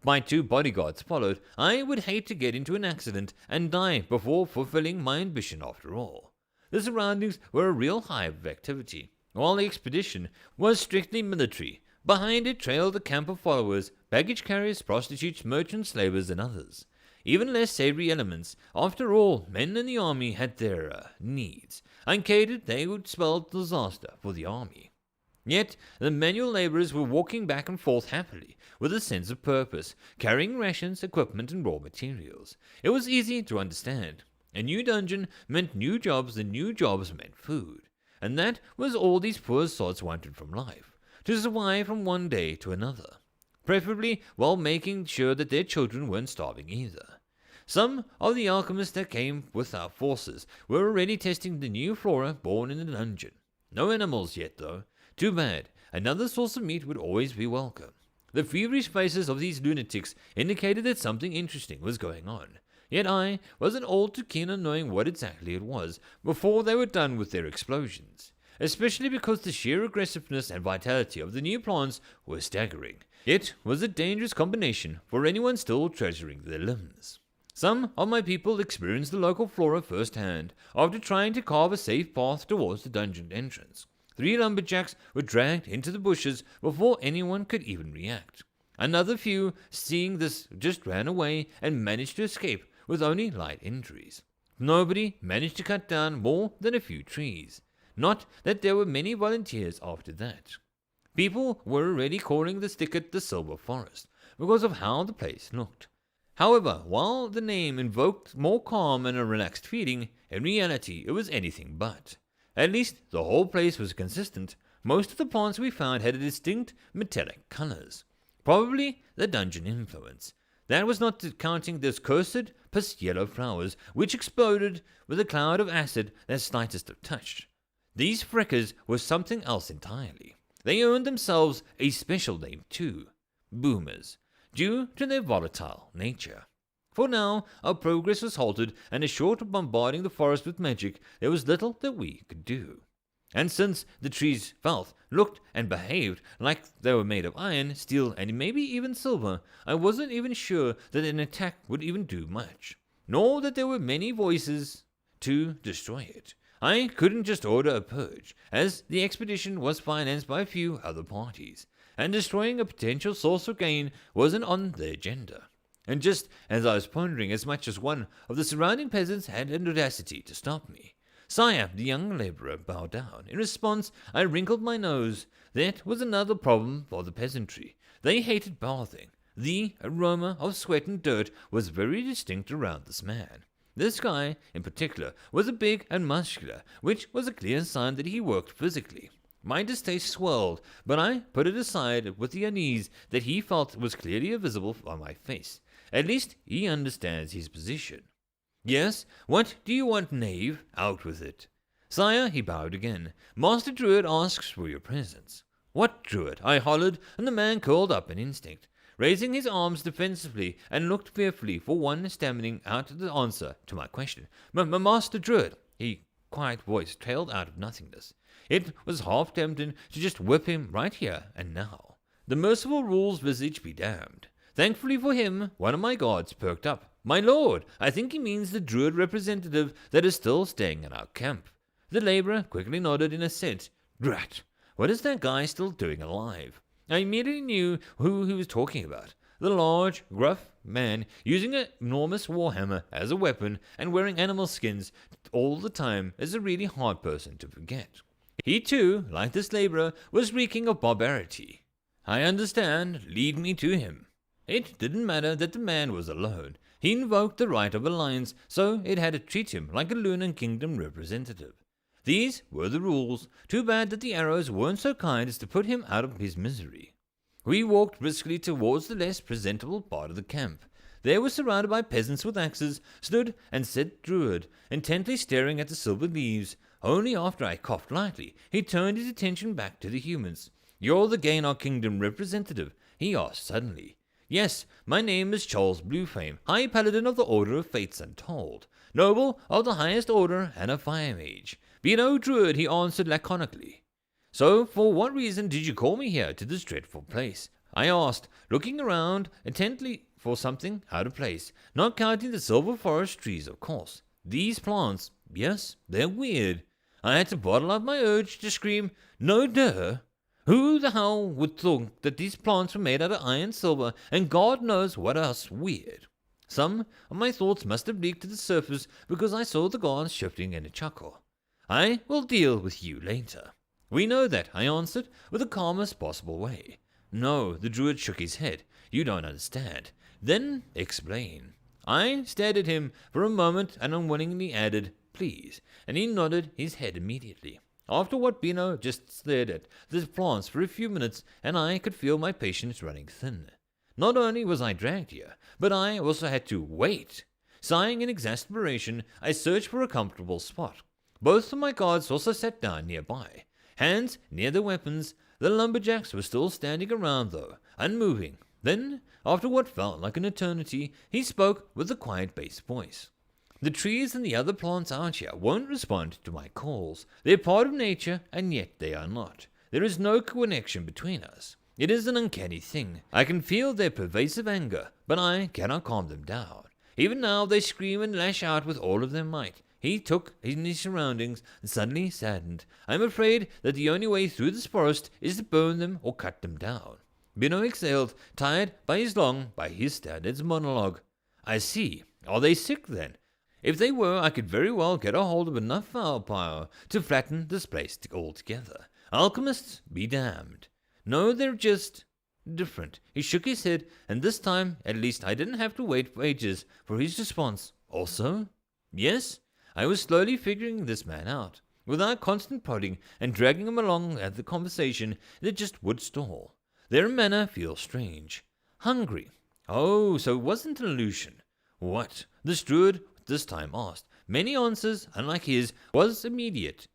My 2 bodyguards followed. I would hate to get into an accident and die before fulfilling my ambition after all. The surroundings were a real hive of activity. While the expedition was strictly military, behind it trailed a camp of followers, baggage carriers, prostitutes, merchants, slavers, and others. Even less savory elements. After all, men in the army had their needs. Uncatered, they would spell disaster for the army. Yet, the manual laborers were walking back and forth happily, with a sense of purpose, carrying rations, equipment, and raw materials. It was easy to understand. A new dungeon meant new jobs, and new jobs meant food. And that was all these poor sods wanted from life, to survive from one day to another, preferably while making sure that their children weren't starving either. Some of the alchemists that came with our forces were already testing the new flora born in the dungeon. No animals yet, though. Too bad. Another source of meat would always be welcome. The feverish faces of these lunatics indicated that something interesting was going on. Yet I wasn't all too keen on knowing what exactly it was before they were done with their explosions, especially because the sheer aggressiveness and vitality of the new plants were staggering. It was a dangerous combination for anyone still treasuring their limbs. Some of my people experienced the local flora firsthand after trying to carve a safe path towards the dungeon entrance. 3 lumberjacks were dragged into the bushes before anyone could even react. Another few, seeing this, just ran away and managed to escape with only light injuries. Nobody managed to cut down more than a few trees. Not that there were many volunteers after that. People were already calling the thicket the Silver Forest because of how the place looked. However, while the name invoked more calm and a relaxed feeling, in reality it was anything but. At least the whole place was consistent. Most of the plants we found had distinct metallic colors. Probably the dungeon influence. That was not counting those cursed pus-yellow flowers, which exploded with a cloud of acid that slightest of touch. These frickers were something else entirely. They earned themselves a special name too, boomers, due to their volatile nature. For now, our progress was halted, and short of bombarding the forest with magic, there was little that we could do. And since the trees felt, looked, and behaved like they were made of iron, steel, and maybe even silver, I wasn't even sure that an attack would even do much, nor that there were many voices to destroy it. I couldn't just order a purge, as the expedition was financed by a few other parties, and destroying a potential source of gain wasn't on the agenda. And just as I was pondering, as much as one of the surrounding peasants had an audacity to stop me. Sire, the young labourer bowed down. In response, I wrinkled my nose. That was another problem for the peasantry. They hated bathing. The aroma of sweat and dirt was very distinct around this man. This guy, in particular, was big and muscular, which was a clear sign that he worked physically. My distaste swelled, but I put it aside with the unease that he felt was clearly visible on my face. At least he understands his position. Yes, what do you want, knave? Out with it. Sire, he bowed again. Master Druid asks for your presence. What Druid? I hollered, and the man curled up in instinct, raising his arms defensively, and looked fearfully for one stammering out the answer to my question. Master Druid, his quiet voice trailed out of nothingness. It was half tempting to just whip him right here and now. The merciful rule's visage be damned. Thankfully for him, one of my guards perked up. My lord, I think he means the druid representative that is still staying in our camp. The labourer quickly nodded in assent. Drat, what is that guy still doing alive? I immediately knew who he was talking about. The large, gruff man using an enormous warhammer as a weapon and wearing animal skins all the time is a really hard person to forget. He too, like this labourer, was reeking of barbarity. I understand, lead me to him. It didn't matter that the man was alone. He invoked the right of alliance, so it had to treat him like a Lunar Kingdom representative. These were the rules. Too bad that the arrows weren't so kind as to put him out of his misery. We walked briskly towards the less presentable part of the camp. There was surrounded by peasants with axes, stood and said Druid, intently staring at the silver leaves. Only after I coughed lightly, he turned his attention back to the humans. You're the Gaynor Kingdom representative, he asked suddenly. Yes, my name is Charles Bluefame, High Paladin of the Order of Fates Untold, noble of the highest order and a fire mage. Be no druid, he answered laconically. So, for what reason did you call me here to this dreadful place? I asked, looking around intently for something out of place, not counting the silver forest trees, of course. These plants, yes, they're weird. I had to bottle up my urge to scream, no duh. Who the hell would think that these plants were made out of iron, silver, and God knows what else weird? Some of my thoughts must have leaked to the surface because I saw the guards shifting in a chuckle. I will deal with you later. We know that, I answered, with the calmest possible way. No, the druid shook his head. You don't understand. Then explain. I stared at him for a moment and unwillingly added, please, and he nodded his head immediately. After what Bino just stared at the plants for a few minutes, and I could feel my patience running thin. Not only was I dragged here, but I also had to wait. Sighing in exasperation, I searched for a comfortable spot. Both of my guards also sat down nearby, hands near their weapons. The lumberjacks were still standing around, though, unmoving. Then, after what felt like an eternity, he spoke with a quiet bass voice. The trees and the other plants out here won't respond to my calls. They're part of nature, and yet they are not. There is no connection between us. It is an uncanny thing. I can feel their pervasive anger, but I cannot calm them down. Even now they scream and lash out with all of their might. He took in his surroundings and suddenly saddened. I am afraid that the only way through this forest is to burn them or cut them down. Bino exhaled, tired by his standards monologue. I see. Are they sick then? If they were, I could very well get a hold of enough firepower to flatten this place altogether. Alchemists be damned. No, they're just different. He shook his head, and this time, at least, I didn't have to wait for ages for his response. Also? Yes? I was slowly figuring this man out. Without constant prodding and dragging him along at the conversation, it just would stall. Their manner feels strange. Hungry. Oh, so it wasn't an illusion. What? The steward this time asked. Many answers, unlike his, was immediate.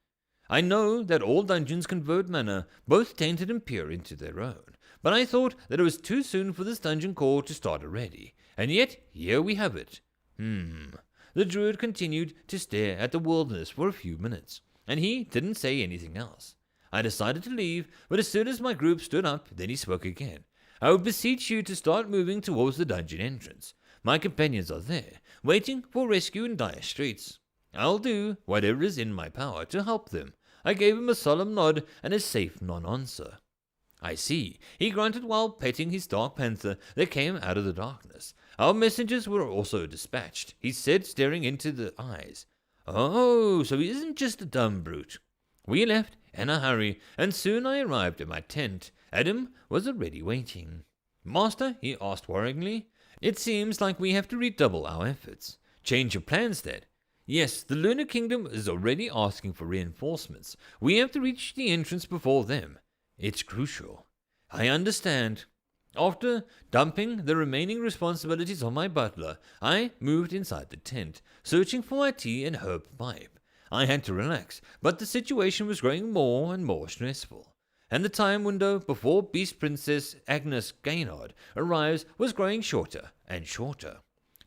I know that all dungeons convert mana, both tainted and pure, into their own, but I thought that it was too soon for this dungeon call to start already, and yet here we have it. The druid continued to stare at the wilderness for a few minutes, and he didn't say anything else. I decided to leave, but as soon as my group stood up, then he spoke again. I would beseech you to start moving towards the dungeon entrance. My companions are there, waiting for rescue in dire straits. I'll do whatever is in my power to help them. I gave him a solemn nod and a safe non-answer. I see, he grunted while petting his dark panther that came out of the darkness. Our messengers were also dispatched, he said, staring into the eyes. Oh, so he isn't just a dumb brute. We left in a hurry, and soon I arrived at my tent. Adam was already waiting. Master, he asked worryingly, it seems like we have to redouble our efforts. Change your plans, then. Yes, the Lunar Kingdom is already asking for reinforcements. We have to reach the entrance before them. It's crucial. I understand. After dumping the remaining responsibilities on my butler, I moved inside the tent, searching for my tea and herb pipe. I had to relax, but the situation was growing more and more stressful, and the time window before Beast Princess Agnes Gaynard arrives was growing shorter and shorter.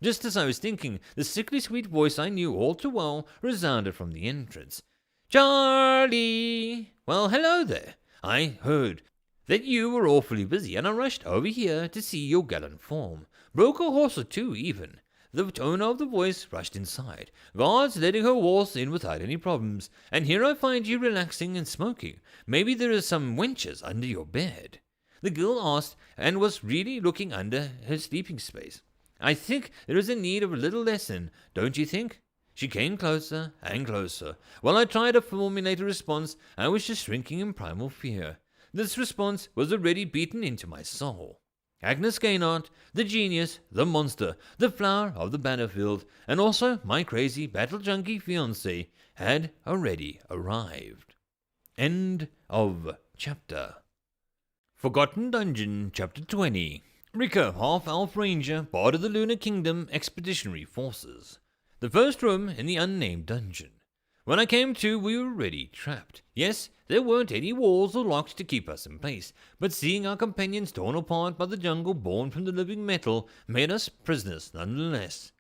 Just as I was thinking, the sickly sweet voice I knew all too well resounded from the entrance. Charlie! Well, hello there. I heard that you were awfully busy, and I rushed over here to see your gallant form. Broke a horse or two, even. The owner of the voice rushed inside, guards letting her waltz in without any problems, and here I find you relaxing and smoking. Maybe there are some wenches under your bed. The girl asked, and was really looking under her sleeping space. I think there is a need of a little lesson, don't you think? She came closer and closer. While I tried to formulate a response, I was just shrinking in primal fear. This response was already beaten into my soul. Agnes Gaynard, the genius, the monster, the flower of the battlefield, and also my crazy battle junkie fiancé had already arrived. End of chapter. Forgotten Dungeon, Chapter 20. Rika, half-elf ranger, part of the Lunar Kingdom Expeditionary Forces. The first room in the unnamed dungeon. When I came to, we were already trapped. Yes, there weren't any walls or locks to keep us in place, but seeing our companions torn apart by the jungle born from the living metal made us prisoners nonetheless.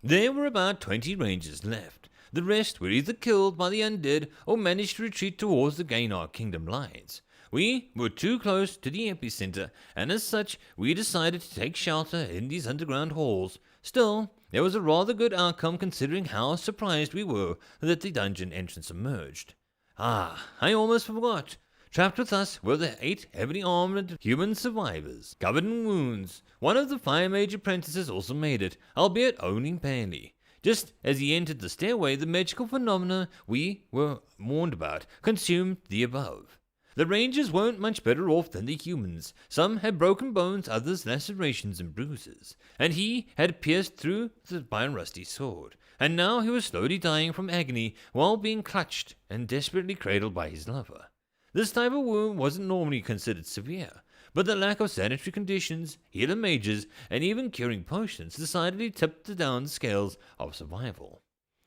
There were about 20 rangers left. The rest were either killed by the undead or managed to retreat towards the Gaynard Kingdom lines. We were too close to the epicenter, and as such, we decided to take shelter in these underground halls. Still, there was a rather good outcome considering how surprised we were that the dungeon entrance emerged. I almost forgot. Trapped with us were the 8 heavily armored human survivors, covered in wounds. One of the fire mage apprentices also made it, albeit only barely. Just as he entered the stairway, the magical phenomena we were warned about consumed the above. The rangers weren't much better off than the humans. Some had broken bones, others lacerations and bruises, and he had pierced through by a rusty sword, and now he was slowly dying from agony while being clutched and desperately cradled by his lover. This type of wound wasn't normally considered severe, but the lack of sanitary conditions, healer mages, and even curing potions decidedly tipped down the scales of survival.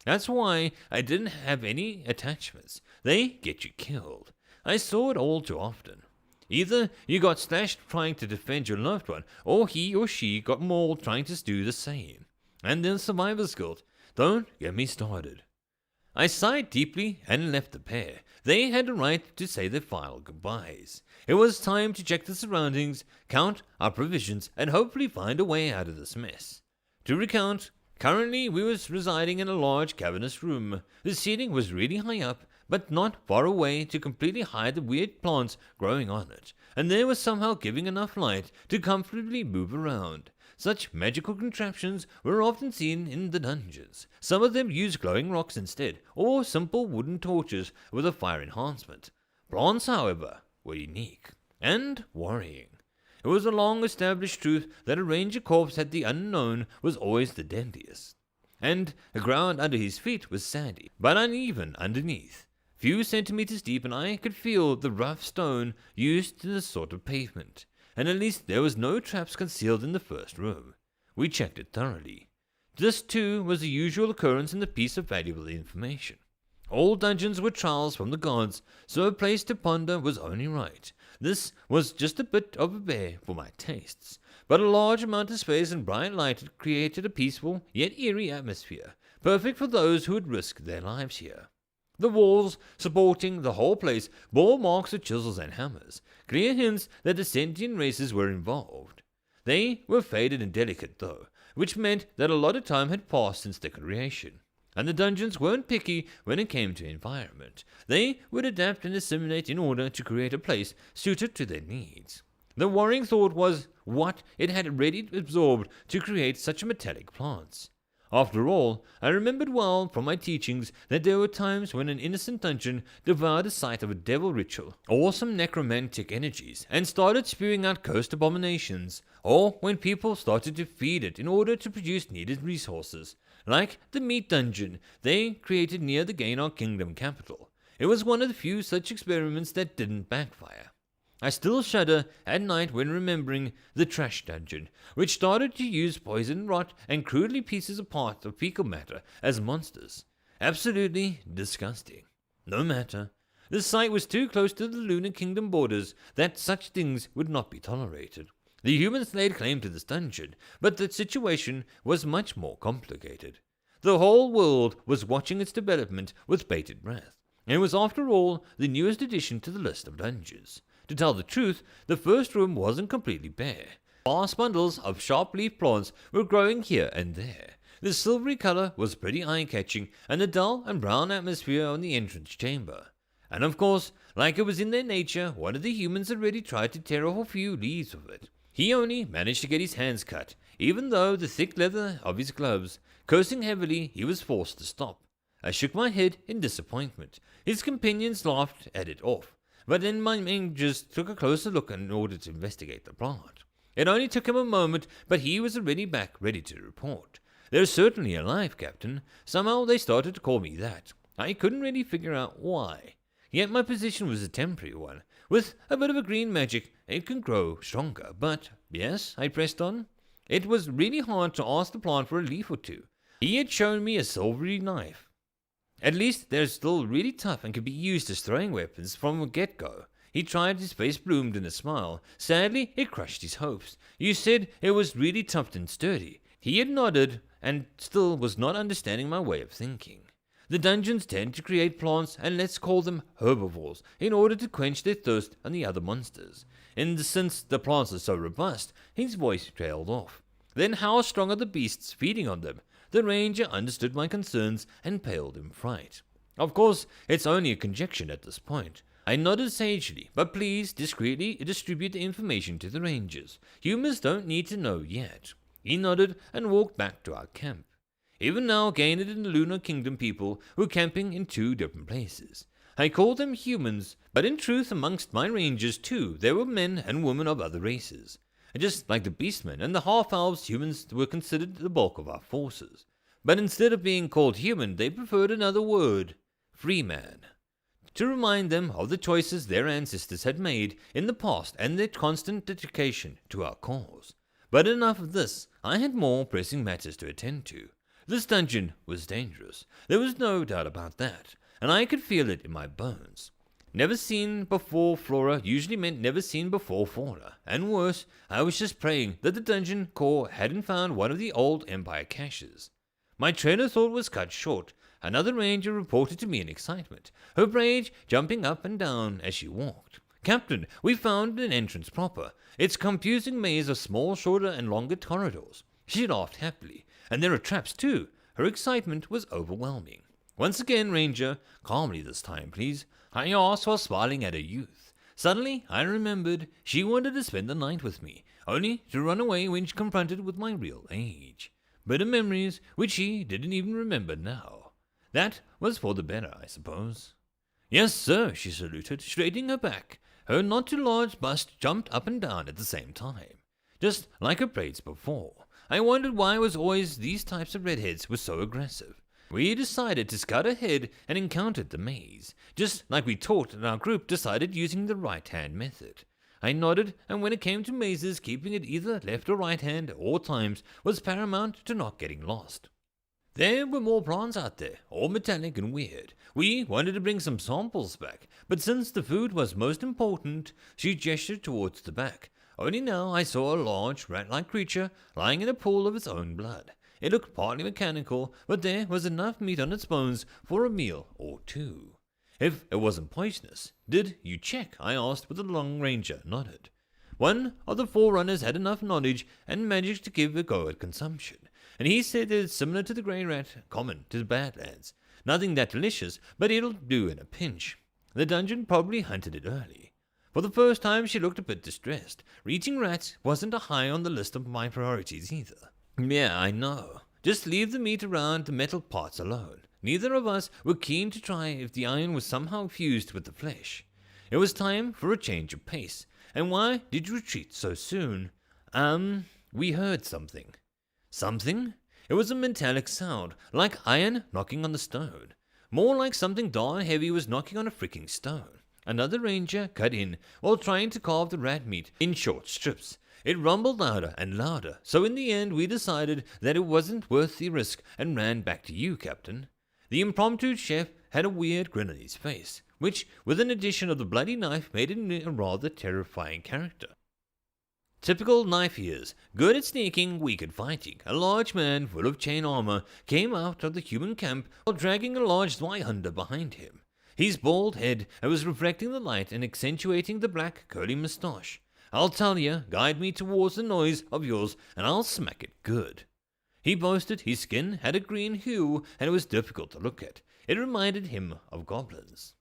That's why I didn't have any attachments. They get you killed. I saw it all too often. Either you got slashed trying to defend your loved one, or he or she got mauled trying to do the same. And then survivor's guilt. Don't get me started. I sighed deeply and left the pair. They had the right to say their final goodbyes. It was time to check the surroundings, count our provisions, and hopefully find a way out of this mess. To recount, currently we was residing in a large cavernous room. The ceiling was really high up, but not far away to completely hide the weird plants growing on it, and there was somehow giving enough light to comfortably move around. Such magical contraptions were often seen in the dungeons. Some of them used glowing rocks instead, or simple wooden torches with a fire enhancement. Plants, however, were unique and worrying. It was a long-established truth that a ranger corpse at the unknown was always the deadliest, and the ground under his feet was sandy, but uneven underneath. few centimeters deep, and I could feel the rough stone used in this sort of pavement, and at least there was no traps concealed in the first room. We checked it thoroughly. This, too, was the usual occurrence in the piece of valuable information. All dungeons were trials from the gods, so a place to ponder was only right. This was just a bit of a bear for my tastes, but a large amount of space and bright light created a peaceful yet eerie atmosphere, perfect for those who would risk their lives here. The walls supporting the whole place bore marks of chisels and hammers, clear hints that the sentient races were involved. They were faded and delicate, though, which meant that a lot of time had passed since their creation. And the dungeons weren't picky when it came to environment. They would adapt and assimilate in order to create a place suited to their needs. The worrying thought was what it had already absorbed to create such metallic plants. After all, I remembered well from my teachings that there were times when an innocent dungeon devoured the site of a devil ritual or some necromantic energies and started spewing out cursed abominations, or when people started to feed it in order to produce needed resources, like the meat dungeon they created near the Gaynor Kingdom capital. It was one of the few such experiments that didn't backfire. I still shudder at night when remembering the trash dungeon, which started to use poison, rot, and crudely pieces apart of fecal matter as monsters. Absolutely disgusting. No matter. The site was too close to the Lunar Kingdom borders that such things would not be tolerated. The humans laid claim to this dungeon, but the situation was much more complicated. The whole world was watching its development with bated breath, and it was after all the newest addition to the list of dungeons. To tell the truth, the first room wasn't completely bare. Vast bundles of sharp-leaf plants were growing here and there. The silvery color was pretty eye-catching, and the dull and brown atmosphere on the entrance chamber. And of course, like it was in their nature, one of the humans already tried to tear off a few leaves of it. He only managed to get his hands cut, even though the thick leather of his gloves. Cursing heavily, he was forced to stop. I shook my head in disappointment. His companions laughed at it off. But then my men just took a closer look in order to investigate the plant. It only took him a moment, but he was already back, ready to report. "They're certainly alive, Captain." Somehow they started to call me that. I couldn't really figure out why. Yet my position was a temporary one. With a bit of a green magic, it can grow stronger. But, yes, I pressed on. It was really hard to ask the plant for a leaf or two. He had shown me a silvery knife. At least they're still really tough and can be used as throwing weapons from the get-go. He tried, his face bloomed in a smile. Sadly, it crushed his hopes. "You said it was really tough and sturdy." He had nodded and still was not understanding my way of thinking. The dungeons tend to create plants, and let's call them herbivores, in order to quench their thirst on the other monsters. And since the plants are so robust, his voice trailed off. Then how strong are the beasts feeding on them? The ranger understood my concerns and paled in fright. Of course, it's only a conjecture at this point. I nodded sagely, but please discreetly distribute the information to the rangers. Humans don't need to know yet. He nodded and walked back to our camp. Even now, Gaynor and the Lunar Kingdom people were camping in two different places. I called them humans, but in truth amongst my rangers too there were men and women of other races. Just like the beastmen and the half-elves, humans were considered the bulk of our forces. But instead of being called human, they preferred another word, freeman, to remind them of the choices their ancestors had made in the past and their constant dedication to our cause. But enough of this. I had more pressing matters to attend to. This dungeon was dangerous. There was no doubt about that, and I could feel it in my bones. Never seen before flora usually meant never seen before fauna, and worse, I was just praying that the dungeon core hadn't found one of the old Empire caches. My train of thought was cut short. Another ranger reported to me in excitement, her rage jumping up and down as she walked. "Captain, we found an entrance proper. It's a confusing maze of small, shorter and longer corridors." She laughed happily. "And there are traps too." Her excitement was overwhelming. "Once again, Ranger, calmly this time, please," I asked while smiling at her youth. Suddenly, I remembered she wanted to spend the night with me, only to run away when confronted with my real age. Bitter memories, which she didn't even remember now. That was for the better, I suppose. "Yes, sir," she saluted, straightening her back. Her not-too-large bust jumped up and down at the same time, just like her braids before. I wondered why it was always these types of redheads were so aggressive. we decided to scout ahead and encountered the maze, just like we taught and our group decided using the right-hand method. I nodded, and when it came to mazes, keeping it either left or right hand at all times was paramount to not getting lost. There were more prawns out there, all metallic and weird. We wanted to bring some samples back, but since the food was most important, she gestured towards the back. Only now I saw a large, rat-like creature lying in a pool of its own blood. It looked partly mechanical, but there was enough meat on its bones for a meal or two. If it wasn't poisonous, did you check? I asked, with the Long Ranger nodded. One of the forerunners had enough knowledge and managed to give a go at consumption, and he said that it's similar to the grey rat, common to the Badlands. Nothing that delicious, but it'll do in a pinch. The dungeon probably hunted it early. For the first time she looked a bit distressed. Eating rats wasn't a high on the list of my priorities either. Yeah, I know. Just leave the meat around the metal parts alone. Neither of us were keen to try if the iron was somehow fused with the flesh. It was time for a change of pace. And why did you retreat so soon? We heard something. Something? It was a metallic sound, like iron knocking on the stone. More like something darn heavy was knocking on a freaking stone. Another ranger cut in while trying to carve the rat meat in short strips. It rumbled louder and louder, so in the end we decided that it wasn't worth the risk and ran back to you, Captain. The impromptu chef had a weird grin on his face, which, with an addition of the bloody knife, made him a rather terrifying character. Typical knife ears, good at sneaking, weak at fighting. A large man full of chain armor came out of the human camp while dragging a large Zweihander behind him. His bald head was reflecting the light and accentuating the black curly moustache. I'll tell you, guide me towards the noise of yours, and I'll smack it good. He boasted his skin had a green hue, and it was difficult to look at. It reminded him of goblins.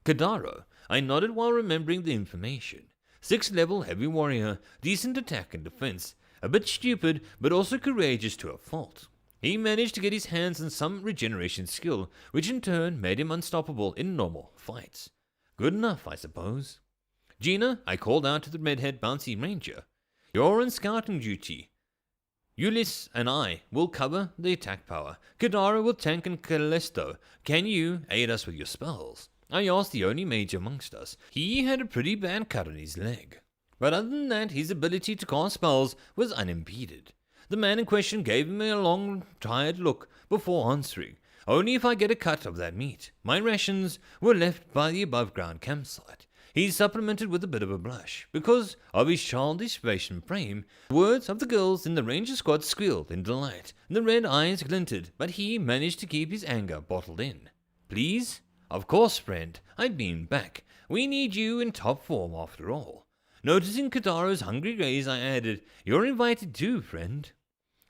Kadaro, I nodded while remembering the information. 6th-level heavy warrior, decent attack and defense, a bit stupid, but also courageous to a fault. He managed to get his hands on some regeneration skill, which in turn made him unstoppable in normal fights. Good enough, I suppose. Gina, I called out to the redhead bouncy ranger. You're on scouting duty. Ulyss and I will cover the attack power. Kadara will tank and Callisto. Can you aid us with your spells? I asked the only mage amongst us. He had a pretty bad cut on his leg. But other than that, his ability to cast spells was unimpeded. The man in question gave me a long, tired look before answering. Only if I get a cut of that meat. My rations were left by the above-ground campsite. He supplemented with a bit of a blush. Because of his childish face and frame, the words of the girls in the ranger squad squealed in delight, and the red eyes glinted, but he managed to keep his anger bottled in. Please? Of course, friend. I've been back. We need you in top form after all. Noticing Kadaro's hungry gaze, I added, You're invited too, friend.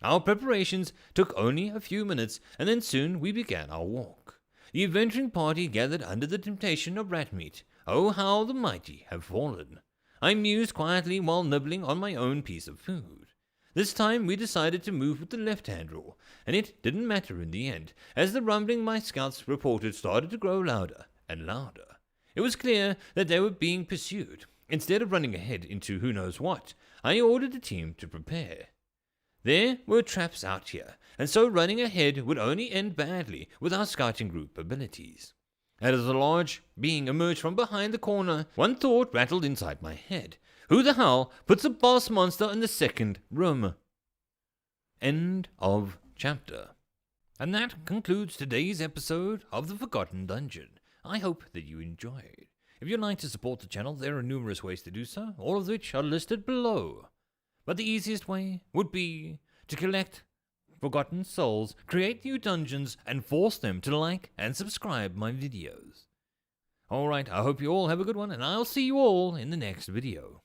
Our preparations took only a few minutes, and then soon we began our walk. The adventuring party gathered under the temptation of rat meat. Oh, how the mighty have fallen. I mused quietly while nibbling on my own piece of food. This time we decided to move with the left-hand rule, and it didn't matter in the end, as the rumbling my scouts reported started to grow louder and louder. It was clear that they were being pursued. Instead of running ahead into who knows what, I ordered the team to prepare. There were traps out here, and so running ahead would only end badly with our scouting group abilities. As a large being emerged from behind the corner, one thought rattled inside my head. Who the hell puts a boss monster in the second room? End of chapter. And that concludes today's episode of The Forgotten Dungeon. I hope that you enjoyed. If you'd like to support the channel, there are numerous ways to do so, all of which are listed below. But the easiest way would be to collect forgotten souls, create new dungeons, and force them to like and subscribe my videos. Alright, I hope you all have a good one, and I'll see you all in the next video.